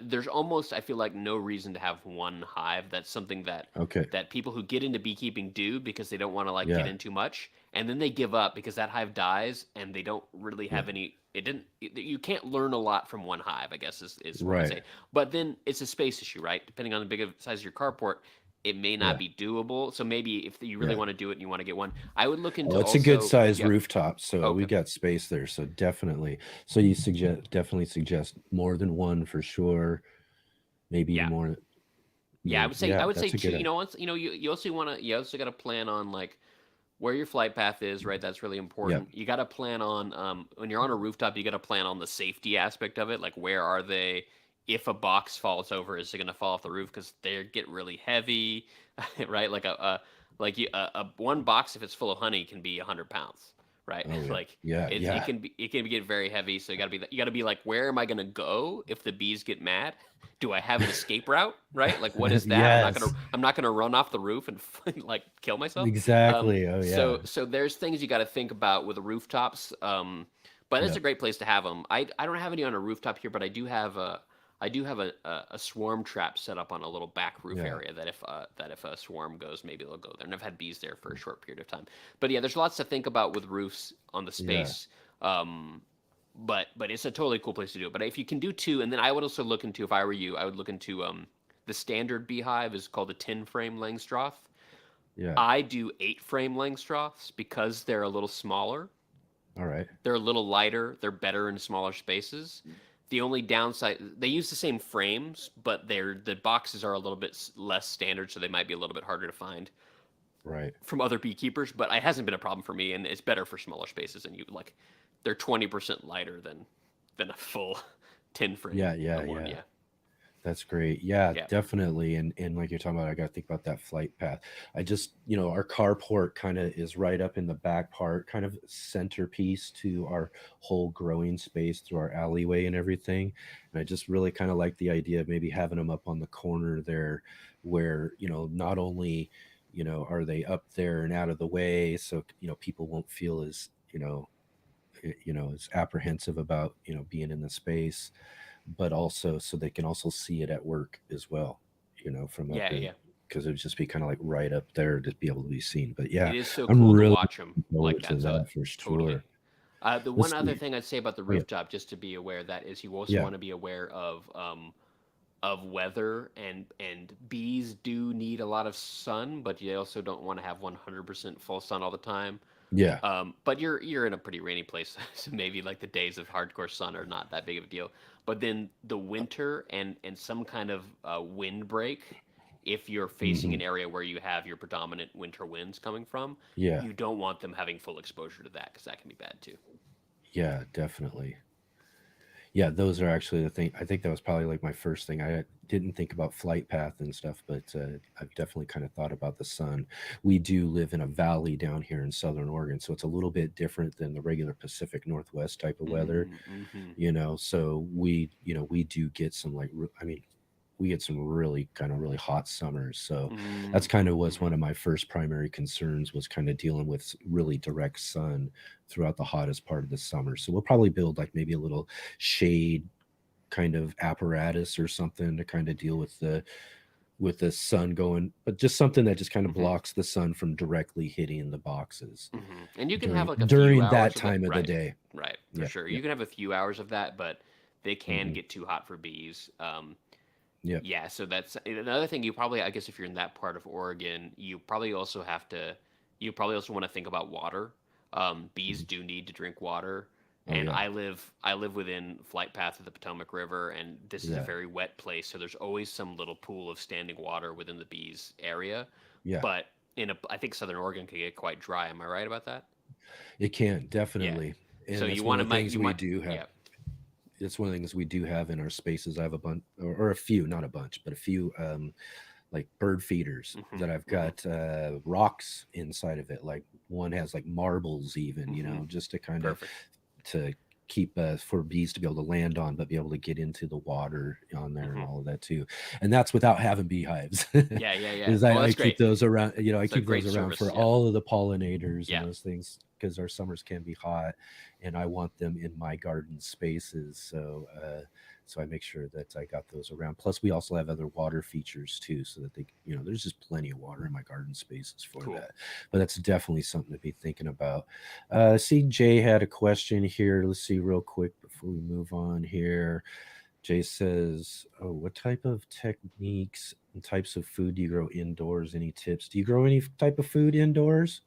there's almost, I feel like, no reason to have 1 hive. That's something that that people who get into beekeeping do because they don't want to get in too much, and then they give up because that hive dies and they don't really have any. You can't learn a lot from 1 hive, I guess is what I say. But then it's a space issue, right? Depending on the big size of your carport, it may not be doable. So maybe if you really want to do it and you want to get 1, I would look into. It's a good size rooftop, so we got space there. So definitely. So you definitely suggest more than 1 for sure. Maybe more. Yeah, I would say 2. You also got to plan on like where your flight path is, right? That's really important. You got to plan on when you're on a rooftop, you got to plan on the safety aspect of it. Like, where are they? If a box falls over, is it going to fall off the roof? Because they get really heavy, right? Like a 1 box, if it's full of honey, can be 100 pounds, right? It can get very heavy. So you got to be like, where am I going to go if the bees get mad? Do I have an escape route, right? Like, what is that? I'm not gonna run off the roof and like kill myself. Exactly. So there's things you got to think about with the rooftops. But it's a great place to have them. I don't have any on a rooftop here, but I do have a swarm trap set up on a little back roof area that if a swarm goes, maybe they'll go there. And I've had bees there for a short period of time. But yeah, there's lots to think about with roofs on the space. But it's a totally cool place to do it. But if you can do 2, and then I would also look into, if I were you, I would look into the standard beehive is called a 10-frame Langstroth. I do 8-frame Langstroths because they're a little smaller. All right. They're a little lighter. They're better in smaller spaces. The only downside, they use the same frames, but the boxes are a little bit less standard, so they might be a little bit harder to find. Right. From other beekeepers, but it hasn't been a problem for me, and it's better for smaller spaces. And they're 20% lighter than a full 10 frame. Yeah. That's great. Yeah, Yeah. definitely. And like you're talking about, I got to think about that flight path. I just, our carport kind of is right up in the back part, kind of centerpiece to our whole growing space through our alleyway and everything. And I just really kind of like the idea of maybe having them up on the corner there where, not only, are they up there and out of the way, so, people won't feel as, as apprehensive about, being in the space, but also so they can also see it at work as well, from up Yeah, in, yeah. because it would just be kind of like right up there to be able to be seen. But yeah, It is so I'm cool to really watch them looking like forward to that. So that for totally. sure. The one Let's other see. thing I'd say about the Oh, yeah. rooftop, just to be aware of that, is you also Yeah. want to be aware of weather, and bees do need a lot of sun, but you also don't want to have 100% full sun all the time. Yeah. But you're in a pretty rainy place, so maybe like the days of hardcore sun are not that big of a deal. But then the winter and some kind of windbreak, if you're facing Hmm. an area where you have your predominant winter winds coming from, Yeah. you don't want them having full exposure to that because that can be bad too. Yeah, definitely. Yeah, those are actually the thing. I think that was probably like my first thing. I didn't think about flight path and stuff, but I've definitely kind of thought about the sun. We do live in a valley down here in Southern Oregon, so it's a little bit different than the regular Pacific Northwest type of weather. Mm-hmm. So we do get some I mean, we get some really kind of really hot summers. So that's kind of was Mm-hmm. one of my first primary concerns, was kind of dealing with really direct sun throughout the hottest part of the summer. So we'll probably build like maybe a little shade kind of apparatus or something to kind of deal with the sun going, but just something that just kind of Mm-hmm. blocks the sun from directly hitting the boxes Mm-hmm. And you can have during like a few during that hours of that, time of the right? day. Right, for Yeah, sure. yeah. You can have a few hours of that, but they can Hmm. get too hot for bees. Yeah. Yeah, so that's another thing. You probably, I guess, if you're in that part of Oregon, you probably also have to, you probably also want to think about water. Bees Mhm. do need to drink water, Oh and yeah. I live within flight path of the Potomac River, and this is a Yeah. very wet place, so there's always some little pool of standing water within the bees area. Yeah. But I think Southern Oregon can get quite dry. Am I right about that? It can Yeah. definitely. So And you that's one want of to the might things you we might do have. yeah. It's one of the things we do have in our spaces. I have a bunch, or a few, not a bunch, but a few like bird feeders Hmm. that I've Hmm. got rocks inside of it. Like one has like marbles even, Hmm. just to kind of Perfect. to keep for bees to be able to land on, but be able to get into the water on there and Hmm. all of that too. And that's without having beehives. Yeah, yeah, yeah. Is Well, I that's keep great. those around, I It's a keep those great around service. for Yeah. all of the pollinators and Yeah. those things, because our summers can be hot and I want them in my garden spaces. So I make sure that I got those around. Plus, we also have other water features too, so that there's just plenty of water in my garden spaces for Cool. that. But that's definitely something to be thinking about. See, Jay had a question here. Let's see real quick before we move on here. Jay says, "Oh, what type of techniques and types of food do you grow indoors? Any tips? Do you grow any type of food indoors?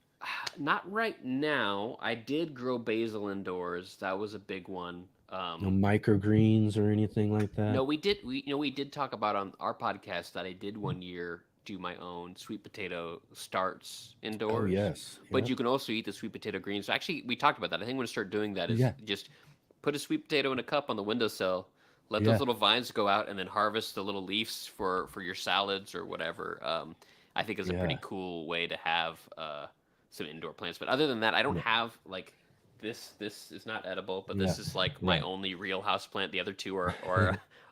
Not right now. I did grow basil indoors. That was a big one. No microgreens or anything like that?" No, we did talk about on our podcast that I did one year do my own sweet potato starts Oh, indoors. yes. But Yep. you can also eat the sweet potato greens. Actually, we talked about that. I think I'm going to start doing that is Yeah. just put a sweet potato in a cup on the windowsill, let those Yeah. little vines go out, and then harvest the little leaves for your salads or whatever. I think is a pretty Yeah. cool way to have some indoor plants. But other than that, I don't Yeah. have like this is not edible, but Yeah. this is like my Right. only real house plant. The other two are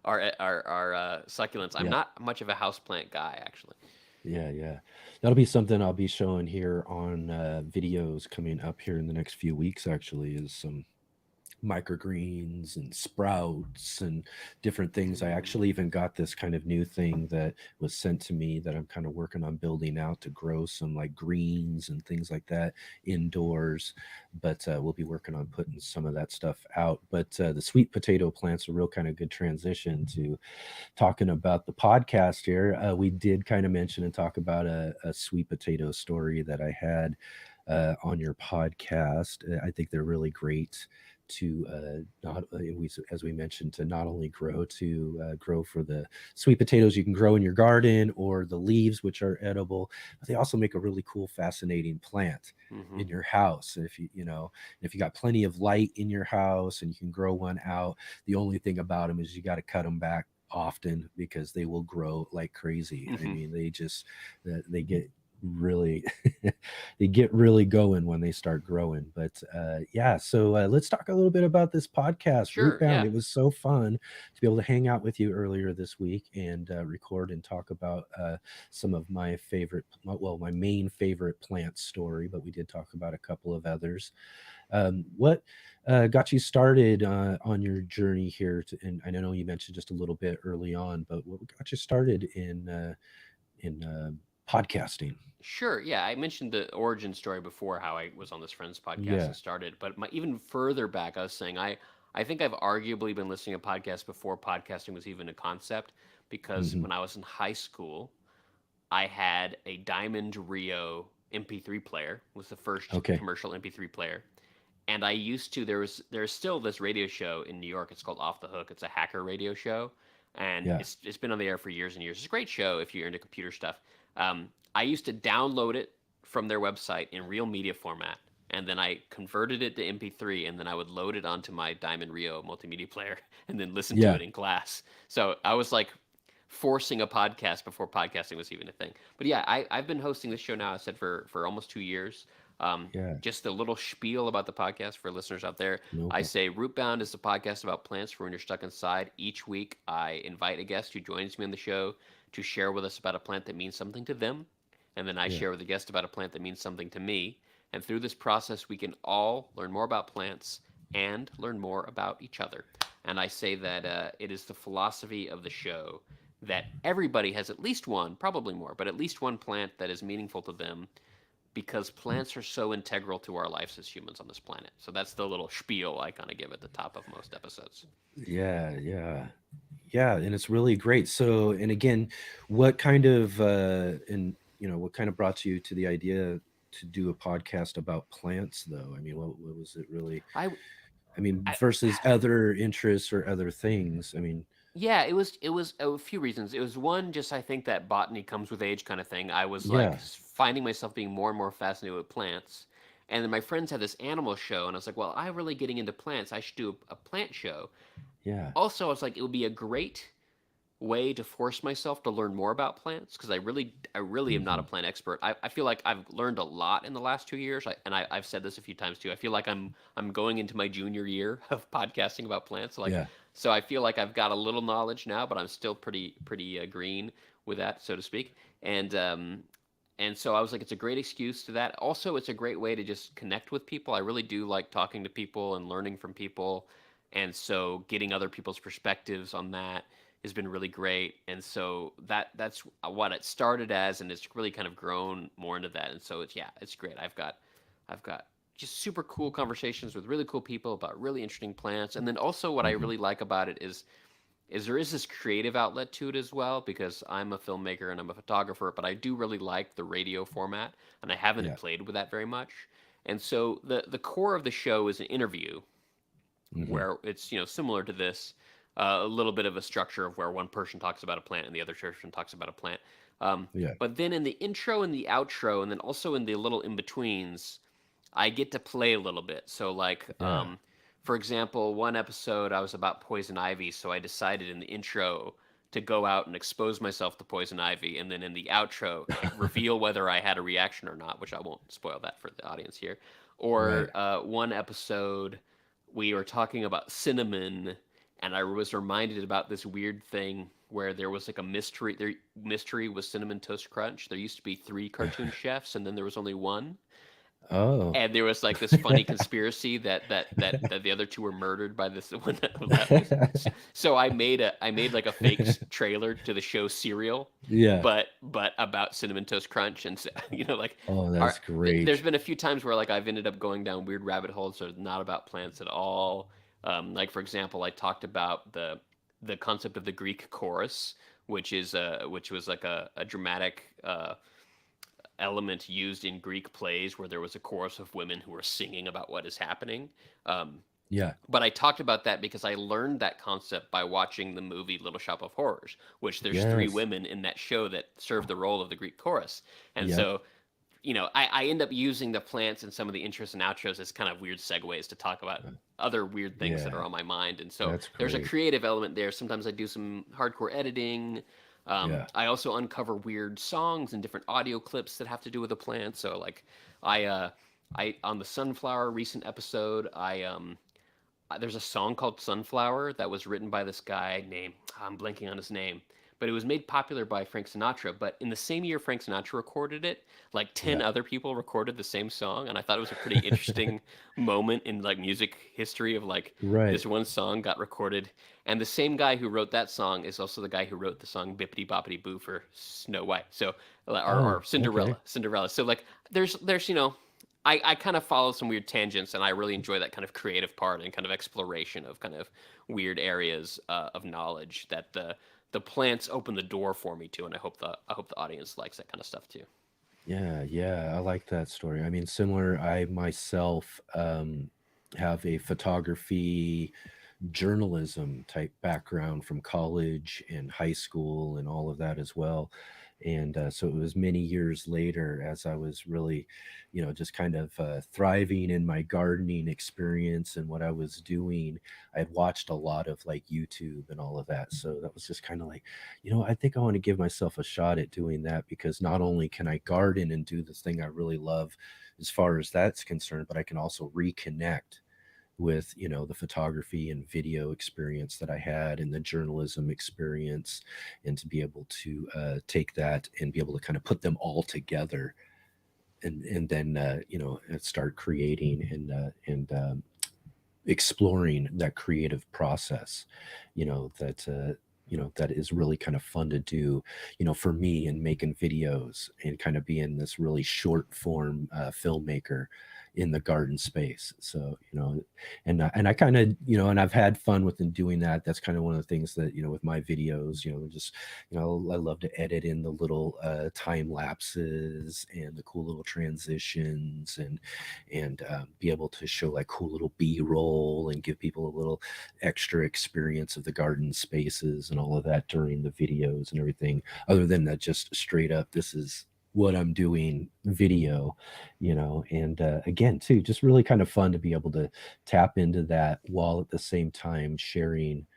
succulents. I'm Yeah. not much of a house plant guy, actually. Yeah. Yeah. That'll be something I'll be showing here on videos coming up here in the next few weeks, actually, is some microgreens and sprouts and different things. I Mm. actually even got this kind of new thing that was sent to me that I'm kind of working on building out to grow some like greens and things like that indoors. But we'll be working on putting some of that stuff out. But the sweet potato plant's a real kind of good transition to talking about the podcast here. We did kind of mention and talk about a sweet potato story that I had on your podcast. I think they're really great to not as we mentioned, to not only grow for the sweet potatoes you can grow in your garden or the leaves, which are edible, but they also make a really cool, fascinating plant Hmm. in your house. And if you got plenty of light in your house and you can grow one out, the only thing about them is you got to cut them back often because they will grow like crazy. I Mhm. mean, they get really they get really going when they start growing. But yeah, so let's talk a little bit about this podcast, Sure. Rootbound. Yeah. It was so fun to be able to hang out with you earlier this week and record and talk about some of my favorite, well, my main favorite plant story, but we did talk about a couple of others. What got you started on your journey here? And I know you mentioned just a little bit early on, but what got you started in podcasting? Sure. Yeah. I mentioned the origin story before, how I was on this friend's podcast Yeah. and started, but even further back, I was saying I think I've arguably been listening to podcasts before podcasting was even a concept, because Hmm. when I was in high school, I had a Diamond Rio MP3 player. Was the first Okay. commercial MP3 player. And I used to there's still this radio show in New York. It's called Off the Hook. It's a hacker radio show, and Yeah. it's been on the air for years and years. It's a great show if you're into computer stuff. I used to download it from their website in real media format, and then I converted it to MP3, and then I would load it onto my Diamond Rio multimedia player, and then listen to Yeah. it in class. So I was like forcing a podcast before podcasting was even a thing. But yeah, I've been hosting this show now, I said, for almost 2 years. Yeah. Just a little spiel about the podcast for listeners out there. No I problem. say Rootbound is a podcast about plants for when you're stuck inside. Each week, I invite a guest who joins me on the show to share with us about a plant that means something to them. And then I Yeah. share with a guest about a plant that means something to me. And through this process, we can all learn more about plants and learn more about each other. And I say that it is the philosophy of the show that everybody has at least one, probably more, but at least one plant that is meaningful to them, because plants are so integral to our lives as humans on this planet. So that's the little spiel I kind of give at the top of most episodes. Yeah. Yeah. Yeah. And it's really great. So, and again, what kind of and what kind of brought you to the idea to do a podcast about plants, though? I mean, what was it really? I, I mean, I versus other interests or other things. I mean, Yeah, it was a few reasons. It was one, just I think that botany comes with age kind of thing. I was like yeah. finding myself being more and more fascinated with plants. And then my friends had this animal show, and I was like, well, I'm really getting into plants. I should do a plant show. Yeah. Also, I was like, it would be a great way to force myself to learn more about plants, because I really am not a Hmm. plant expert. I feel like I've learned a lot in the last 2 years. I've said this a few times too. I feel like I'm going into my junior year of podcasting about plants. Yeah. So I feel like I've got a little knowledge now, but I'm still pretty green with that, so to speak. And um, and so I was like, it's a great excuse to that. Also, it's a great way to just connect with people. I really do like talking to people and learning from people. And so getting other people's perspectives on that has been really great. And so that's what it started as, and it's really kind of grown more into that. And so it's great. I've got just super cool conversations with really cool people about really interesting plants. And then also what I Hmm. really like about it is there is this creative outlet to it as well, because I'm a filmmaker and I'm a photographer, but I do really like the radio format, and I haven't Yeah. played with that very much. And so the core of the show is an interview, Hmm. where it's similar to this, a little bit of a structure of where one person talks about a plant and the other person talks about a plant. Yeah. But then in the intro and the outro, and then also in the little in betweens, I get to play a little bit. So like, Yeah. for example, one episode I was about poison ivy, so I decided in the intro to go out and expose myself to poison ivy, and then in the outro reveal whether I had a reaction or not, which I won't spoil that for the audience here. Right. Or one episode we were talking about cinnamon, and I was reminded about this weird thing where there was like a mystery. There mystery was Cinnamon Toast Crunch. There used to be three cartoon chefs, and then there was only one. Oh. And there was like this funny conspiracy that the other two were murdered by this one. That was, so I made like a fake trailer to the show Serial, Yeah. but about Cinnamon Toast Crunch, and so, like, Oh, our, that's great. there's been a few times where like I've ended up going down weird rabbit holes that are not about plants at all. Like for example, I talked about the concept of the Greek chorus, which was like a dramatic element used in Greek plays where there was a chorus of women who were singing about what is happening. Um, Yeah. but I talked about that because I learned that concept by watching the movie Little Shop of Horrors, which there's three Yes. women in that show that serve the role of the Greek chorus. And Yep. so I end up using the plants and some of the intros and outros as kind of weird segues to talk about other weird things that are Yeah, on my mind. And so that's there's a great. creative element there. Sometimes I do some hardcore editing. Yeah. I also uncover weird songs and different audio clips that have to do with the plant. So like I on the sunflower recent episode, there's a song called Sunflower that was written by this guy named, I'm blanking on his name, but it was made popular by Frank Sinatra. But in the same year Frank Sinatra recorded it, like 10 Yeah. other people recorded the same song. And I thought it was a pretty interesting moment in like music history of like Right. this one song got recorded. And the same guy who wrote that song is also the guy who wrote the song Bippity Boppity Boo for Snow White. So, or Oh, Cinderella. okay. Cinderella. So like there's I kind of follow some weird tangents, and I really enjoy that kind of creative part and kind of exploration of kind of weird areas of knowledge that the plants open the door for me to, and I hope the audience likes that kind of stuff too. Yeah, yeah, I like that story. I mean, similar, I myself have a photography journalism type background from college and high school and all of that as well. And so it was many years later as I was really, just kind of thriving in my gardening experience and what I was doing. I had watched a lot of like YouTube and all of that. So that was just kind of like, I think I want to give myself a shot at doing that because not only can I garden and do the thing I really love as far as that's concerned, but I can also reconnect with the photography and video experience that I had and the journalism experience, and to be able to take that and be able to kind of put them all together, and then start creating and exploring that creative process, that is really kind of fun to do, for me, and making videos and kind of being this really short form filmmaker in the garden space. So, and I kind of, and I've had fun with them doing that. That's kind of one of the things that, with my videos, just, I love to edit in the little time lapses and the cool little transitions, and be able to show like cool little B-roll and give people a little extra experience of the garden spaces and all of that during the videos and everything, other than that just straight up, this is what I'm doing video, and again too, just really kind of fun to be able to tap into that while at the same time sharing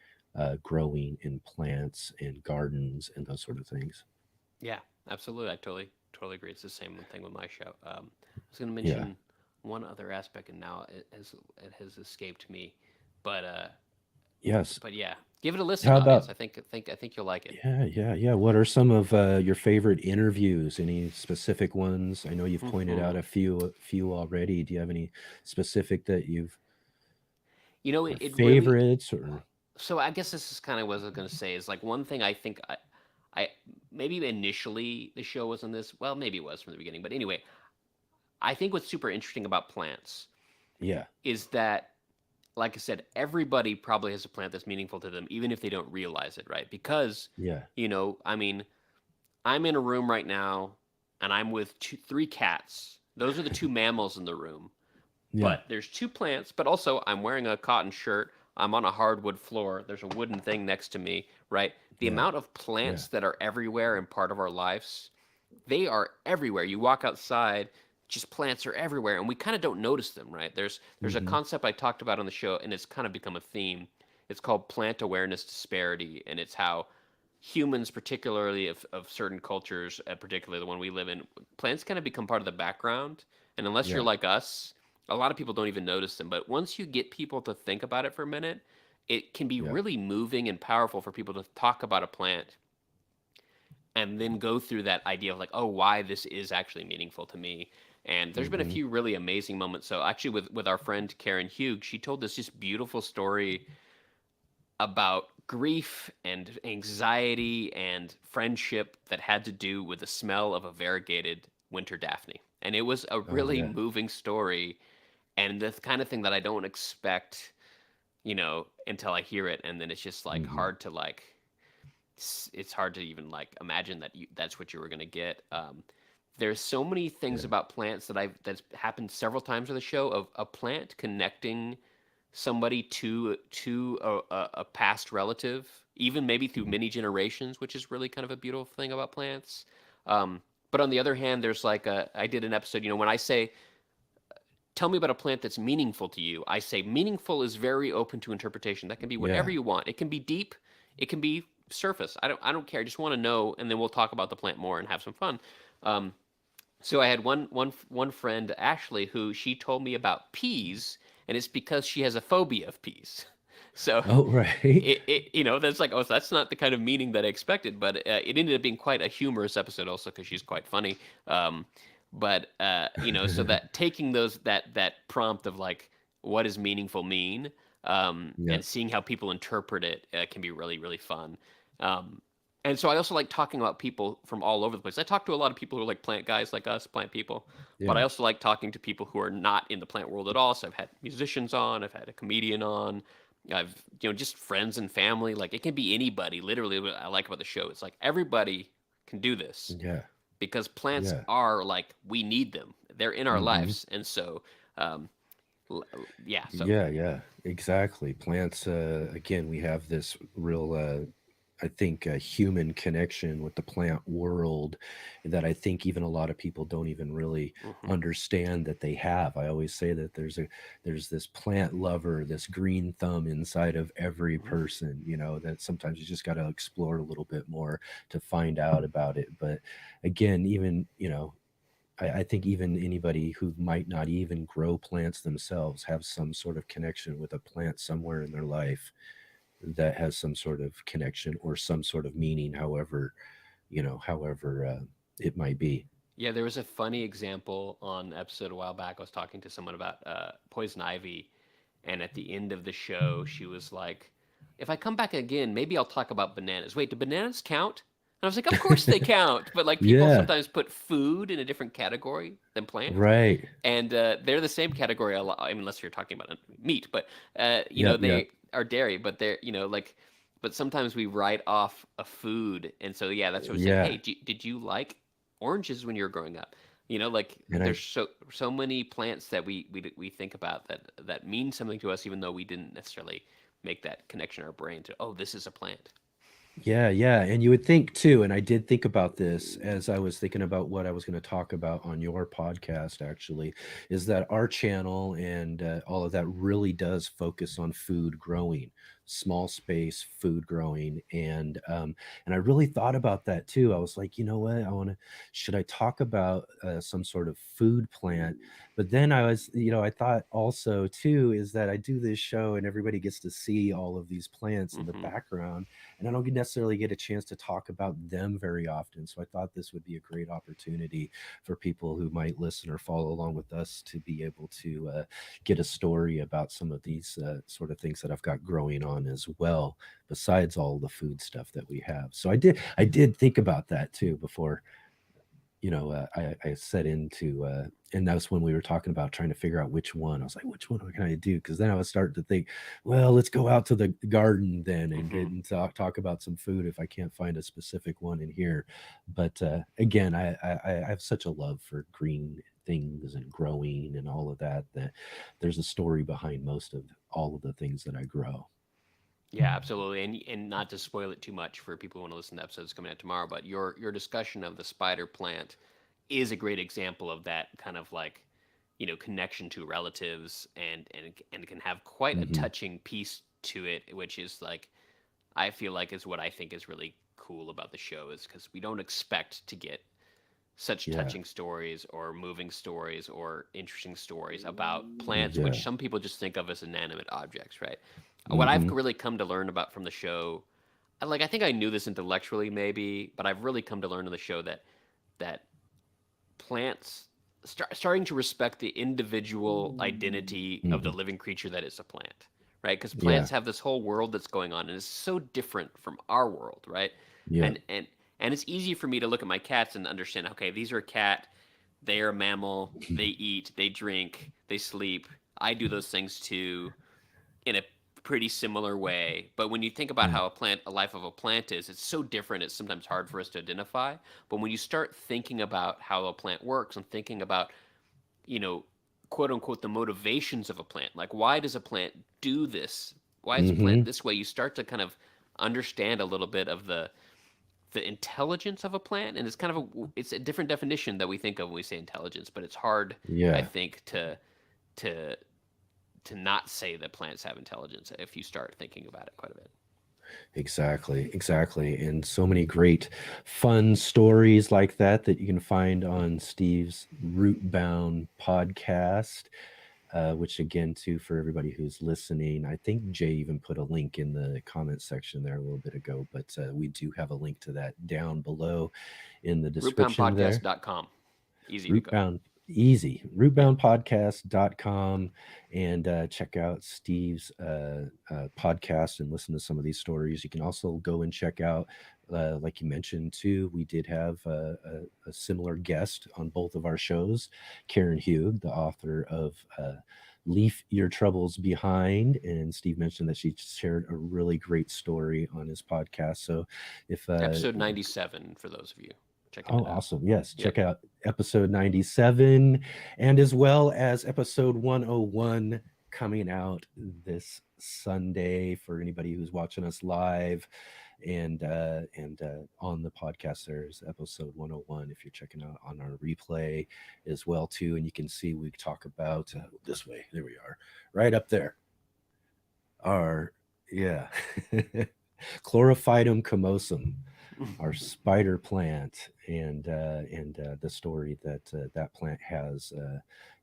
growing in plants and gardens and those sort of things. Yeah, absolutely. I totally agree. It's the same thing with my show. I was going to Yeah. mention one other aspect, and now it has escaped me, but Yes. yeah, give it a listen, How audience. about I think you'll like it. yeah, what are some of your favorite interviews? Any specific ones? I know you've pointed out a few already. Do you have any specific that you've or It really. favorites or So I guess this is kind of what I was going to say is like one thing I think I maybe initially the show wasn't this. Well, maybe it was from the beginning, but anyway, I think what's super interesting about plants yeah, is that, like I said, everybody probably has a plant that's meaningful to them, even if they don't realize it, right? Because, yeah, I mean, I'm in a room right now and I'm with three cats. Those are the two mammals in the room. yeah, But there's two plants, but also I'm wearing a cotton shirt. I'm on a hardwood floor. There's a wooden thing next to me, right? The yeah, amount of yeah, plants that are everywhere and part of our lives, they are everywhere. You walk outside, just plants are everywhere, and we kind of don't notice them, right? There's a mm-hmm, concept I talked about on the show, and it's kind of become a theme. It's called plant awareness disparity, and it's how humans, particularly of certain cultures, particularly the one we live in, plants kind of become part of the background. And unless you're yeah, like us, a lot of people don't even notice them. But once you get people to think about it for a minute, it can be yeah, really moving and powerful for people to talk about a plant and then go through that idea of like, oh, why this is actually meaningful to me. And there's been a mm-hmm, few really amazing moments. So actually, with our friend Karen Hughes, she told this just beautiful story about grief and anxiety and friendship that had to do with the smell of a variegated winter Daphne. And it was a oh really yeah, moving story and the kind of thing that I don't expect, until I hear it. And then it's just like mm-hmm, hard to like, it's hard to even like imagine that that's what you were going to get. There's so many things yeah, about plants that's happened several times on the show of a plant connecting somebody to a past relative, even maybe through mm-hmm, many generations, which is really kind of a beautiful thing about plants. Um, But on the other hand, there's like I did an episode, when I say, tell me about a plant that's meaningful to you, I say meaningful is very open to interpretation. That can be whatever Yeah. you want. It can be deep, it can be surface. I don't care. I just want to know, and then we'll talk about the plant more and have some fun. Um, so I had one friend, Ashley, who she told me about peas, and it's because she has a phobia of peas. So Oh, right. that's like, oh, so that's not the kind of meaning that I expected, but it ended up being quite a humorous episode also because she's quite funny. But so that taking that prompt of like, what does meaningful mean, Yeah. and seeing how people interpret it can be really, really fun. Um, and so I also like talking about people from all over the place. I talk to a lot of people who are like plant guys like us, plant people, but I Yeah. also like talking to people who are not in the plant world at all. So I've had musicians on, I've had a comedian on, I've just friends and family. Like it can be anybody. Literally, what I like about the show, it's like everybody can do this Yeah. because plants Yeah. are like we need them. They're in our Hmm. lives, and so um, yeah. So Yeah, yeah, exactly. Plants, again, we have this real, I think, human connection with the plant world that I think even a lot of people don't even really mhm. understand that they have. I always say that there's this plant lover, this green thumb inside of every Mhm. person, that sometimes you just got to explore a little bit more to find out about it. But again, even, I think even anybody who might not even grow plants themselves have some sort of connection with a plant somewhere in their life that has some sort of connection or some sort of meaning, however it might be. Yeah, there was a funny example on episode a while back. I was talking to someone about poison ivy, and at the end of the show, she was like, "If I come back again, maybe I'll talk about bananas." Wait, do bananas count? And I was like, "Of course they count." But like people Yeah, sometimes put food in a different category than plant, right. and they're the same category. I mean, unless you're talking about meat, but Yep, yep. they are dairy. But they're like, but sometimes we write off a food, and so yeah, that's what I was saying. Yeah. Hey, did you like oranges when you were growing up? Like And there's so many plants that we think about that mean something to us, even though we didn't necessarily make that connection in our brain to, oh, this is a plant. Yeah, yeah. And you would think too, and I did think about this as I was thinking about what I was going to talk about on your podcast, actually, is that our channel and all of that really does focus on food growing, small space food growing. And I really thought about that too. I was like, you know what? Should I talk about some sort of food plant? But then I thought also too, is that I do this show and everybody gets to see all of these plants in the Hmm. background and I don't necessarily get a chance to talk about them very often. So I thought this would be a great opportunity for people who might listen or follow along with us to be able to get a story about some of these sort of things that I've got growing on as well, besides all the food stuff that we have. So I did think about that too before I set into, and that's when we were talking about trying to figure out which one. I was like, which one can I do? Because then I was starting to think, well, let's go out to the garden then and get Hmm. and talk about some food if I can't find a specific one in here. But again, I have such a love for green things and growing and all of that there's a story behind most of all of the things that I grow. Yeah, absolutely. And not to spoil it too much for people who want to listen to episodes coming out tomorrow, but your discussion of the spider plant is a great example of that kind of like, connection to relatives, and can have quite a Hmm. touching piece to it, which is like, I feel like is what I think is really cool about the show, is because we don't expect to get such Yeah, touching stories or moving stories or interesting stories about plants, yeah. which some people just think of as inanimate objects, right? What I've Hmm. really come to learn about from the show, I think I knew this intellectually maybe, but I've really come to learn on the show that plants starting to respect the individual identity of the Hmm. living creature that is a plant, right? Because Yeah, plants have this whole world that's going on and it's so different from our world, right? yeah. And it's easy for me to look at my cats and understand, okay, these are a cat, they are a mammal, they eat, they drink, they sleep. I do those things too, in a pretty similar way. But when you think about Yeah. how a life of a plant is, it's so different. It's sometimes hard for us to identify. But when you start thinking about how a plant works and thinking about, you know, quote unquote, the motivations of a plant, like why does a plant do this? Why is a plant Hmm. this way? You start to kind of understand a little bit of the the intelligence of a plant, and it's a different definition that we think of when we say intelligence, but it's hard, I Yeah, think, to not say that plants have intelligence if you start thinking about it quite a bit. exactly. And so many great fun stories like that you can find on Steve's Rootbound podcast. Which again, too, for everybody who's listening, I think Jay even put a link in the comment section there a little bit ago, but we do have a link to that down below in the description there. Rootboundpodcast.com. Easy to go. Rootbound, easy. Yeah. Rootboundpodcast.com, and check out Steve's podcast and listen to some of these stories. You can also go and check out, like you mentioned too, we did have a similar guest on both of our shows, Karen Hugh, the author of Leave Your Troubles Behind. And Steve mentioned that she shared a really great story on his podcast. So if episode 97 for those of you checking it out. Awesome. Yes. Check out episode 97, and as well as episode 101 coming out this Sunday for anybody who's watching us live. And on the podcast, there's episode 101 if you're checking out on our replay as well too. And you can see we talk about this way. There we are, right up there. Our Chlorophytum comosum, our spider plant, and the story that that plant has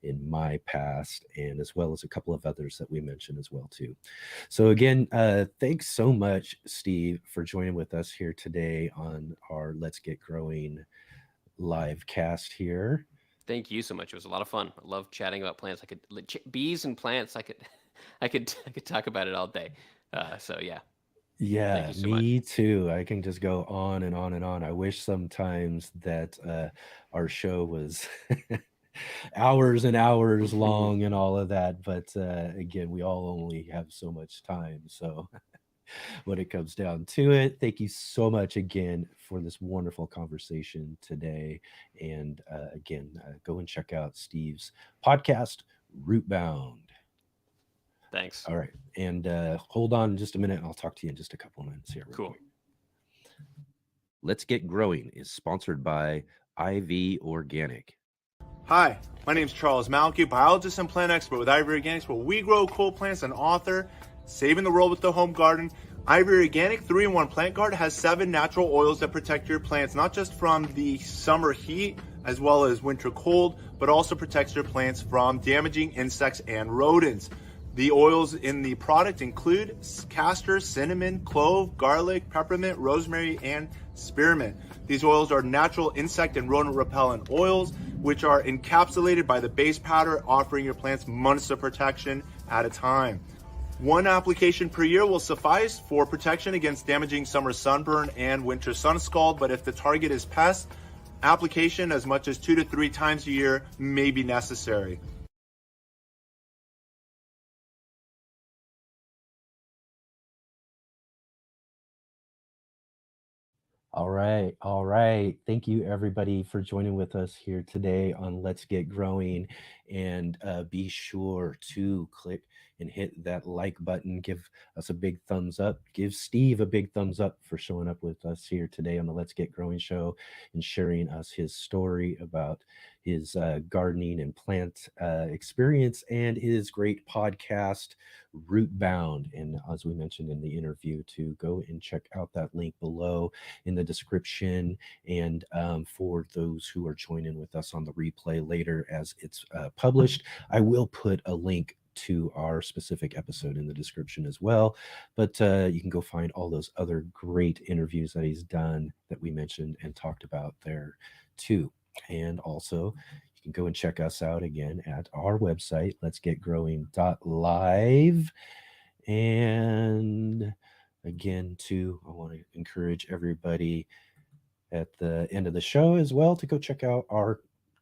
in my past, and as well as a couple of others that we mentioned as well too. So again, thanks so much, Steve, for joining with us here today on our Let's Get Growing live cast here. Thank you so much. It was a lot of fun. I love chatting about plants. Bees and plants. I could talk about it all day. So yeah. Yeah, me too. I can just go on and on and on. I wish sometimes that our show was hours and hours long and all of that. But again, we all only have so much time. So when it comes down to it, thank you so much again for this wonderful conversation today. And again, go and check out Steve's podcast, Rootbound. Thanks. All right. And hold on just a minute. I'll talk to you in just a couple of minutes here. Cool. Quick. Let's Get Growing is sponsored by IV Organic. Hi, my name is Charles Malky, biologist and plant expert with IV Organics, where we grow cool plants and author Saving the World with the Home Garden. IV Organic 3-in-1 Plant Guard has 7 natural oils that protect your plants, not just from the summer heat as well as winter cold, but also protects your plants from damaging insects and rodents. The oils in the product include castor, cinnamon, clove, garlic, peppermint, rosemary, and spearmint. These oils are natural insect and rodent repellent oils, which are encapsulated by the base powder, offering your plants months of protection at a time. 1 application per year will suffice for protection against damaging summer sunburn and winter sun scald, but if the target is pests, application as much as 2 to 3 times a year may be necessary. All right. All right. Thank you, everybody, for joining with us here today on Let's Get Growing. And be sure to click and hit that like button. Give us a big thumbs up. Give Steve a big thumbs up for showing up with us here today on the Let's Get Growing show and sharing us his story about his gardening and plant experience and his great podcast, Rootbound. And as we mentioned in the interview, to go and check out that link below in the description. And for those who are joining with us on the replay later as it's published, I will put a link to our specific episode in the description as well. But you can go find all those other great interviews that he's done that we mentioned and talked about there too. And also, you can go and check us out again at our website, letsgetgrowing.live. And again, too, I want to encourage everybody at the end of the show as well to go check out our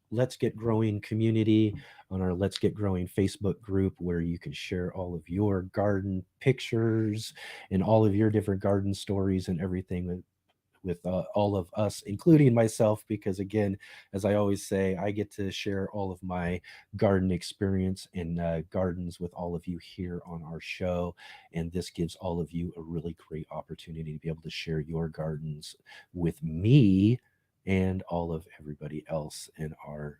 Let's Get Growing community on our Let's Get Growing Facebook group, where you can share all of your garden pictures and all of your different garden stories and everything with with all of us, including myself, because again, as I always say, I get to share all of my garden experience and gardens with all of you here on our show. And this gives all of you a really great opportunity to be able to share your gardens with me and all of everybody else in our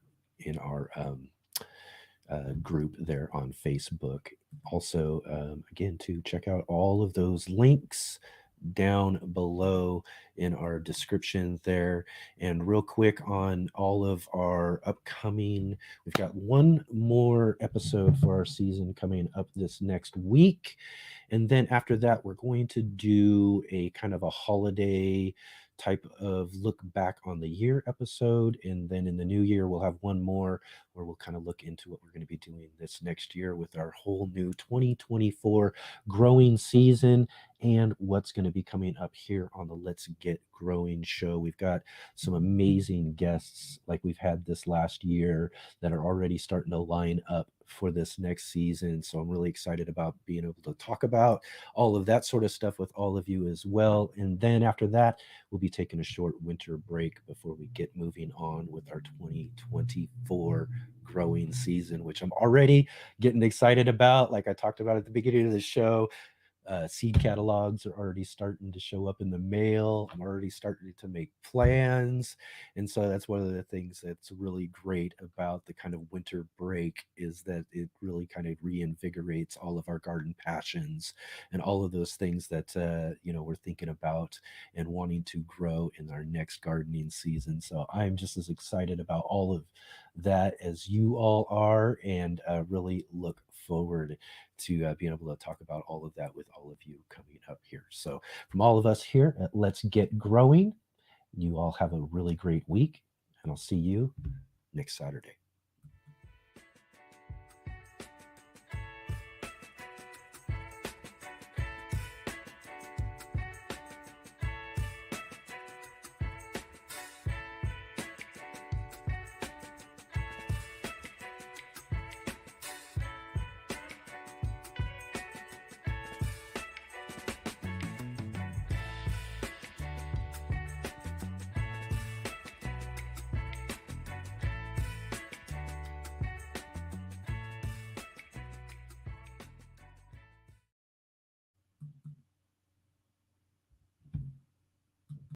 group there on Facebook. Also, again, to check out all of those links down below in our description there. And real quick on all of our upcoming, we've got one more episode for our season coming up this next week. And then after that, we're going to do a kind of a holiday type of look back on the year episode. And then in the new year, we'll have one more where we'll kind of look into what we're going to be doing this next year with our whole new 2024 growing season and what's going to be coming up here on the Let's Get Growing show. We've got some amazing guests like we've had this last year that are already starting to line up for this next season. So I'm really excited about being able to talk about all of that sort of stuff with all of you as well. And then after that, we'll be taking a short winter break before we get moving on with our 2024 growing season, which I'm already getting excited about. Like I talked about at the beginning of the show, seed catalogs are already starting to show up in the mail. I'm already starting to make plans. And so that's one of the things that's really great about the kind of winter break is that it really kind of reinvigorates all of our garden passions and all of those things that, we're thinking about and wanting to grow in our next gardening season. So I'm just as excited about all of that as you all are, and really look forward to being able to talk about all of that with all of you coming up here. So from all of us here at Let's Get Growing, you all have a really great week, and I'll see you next Saturday.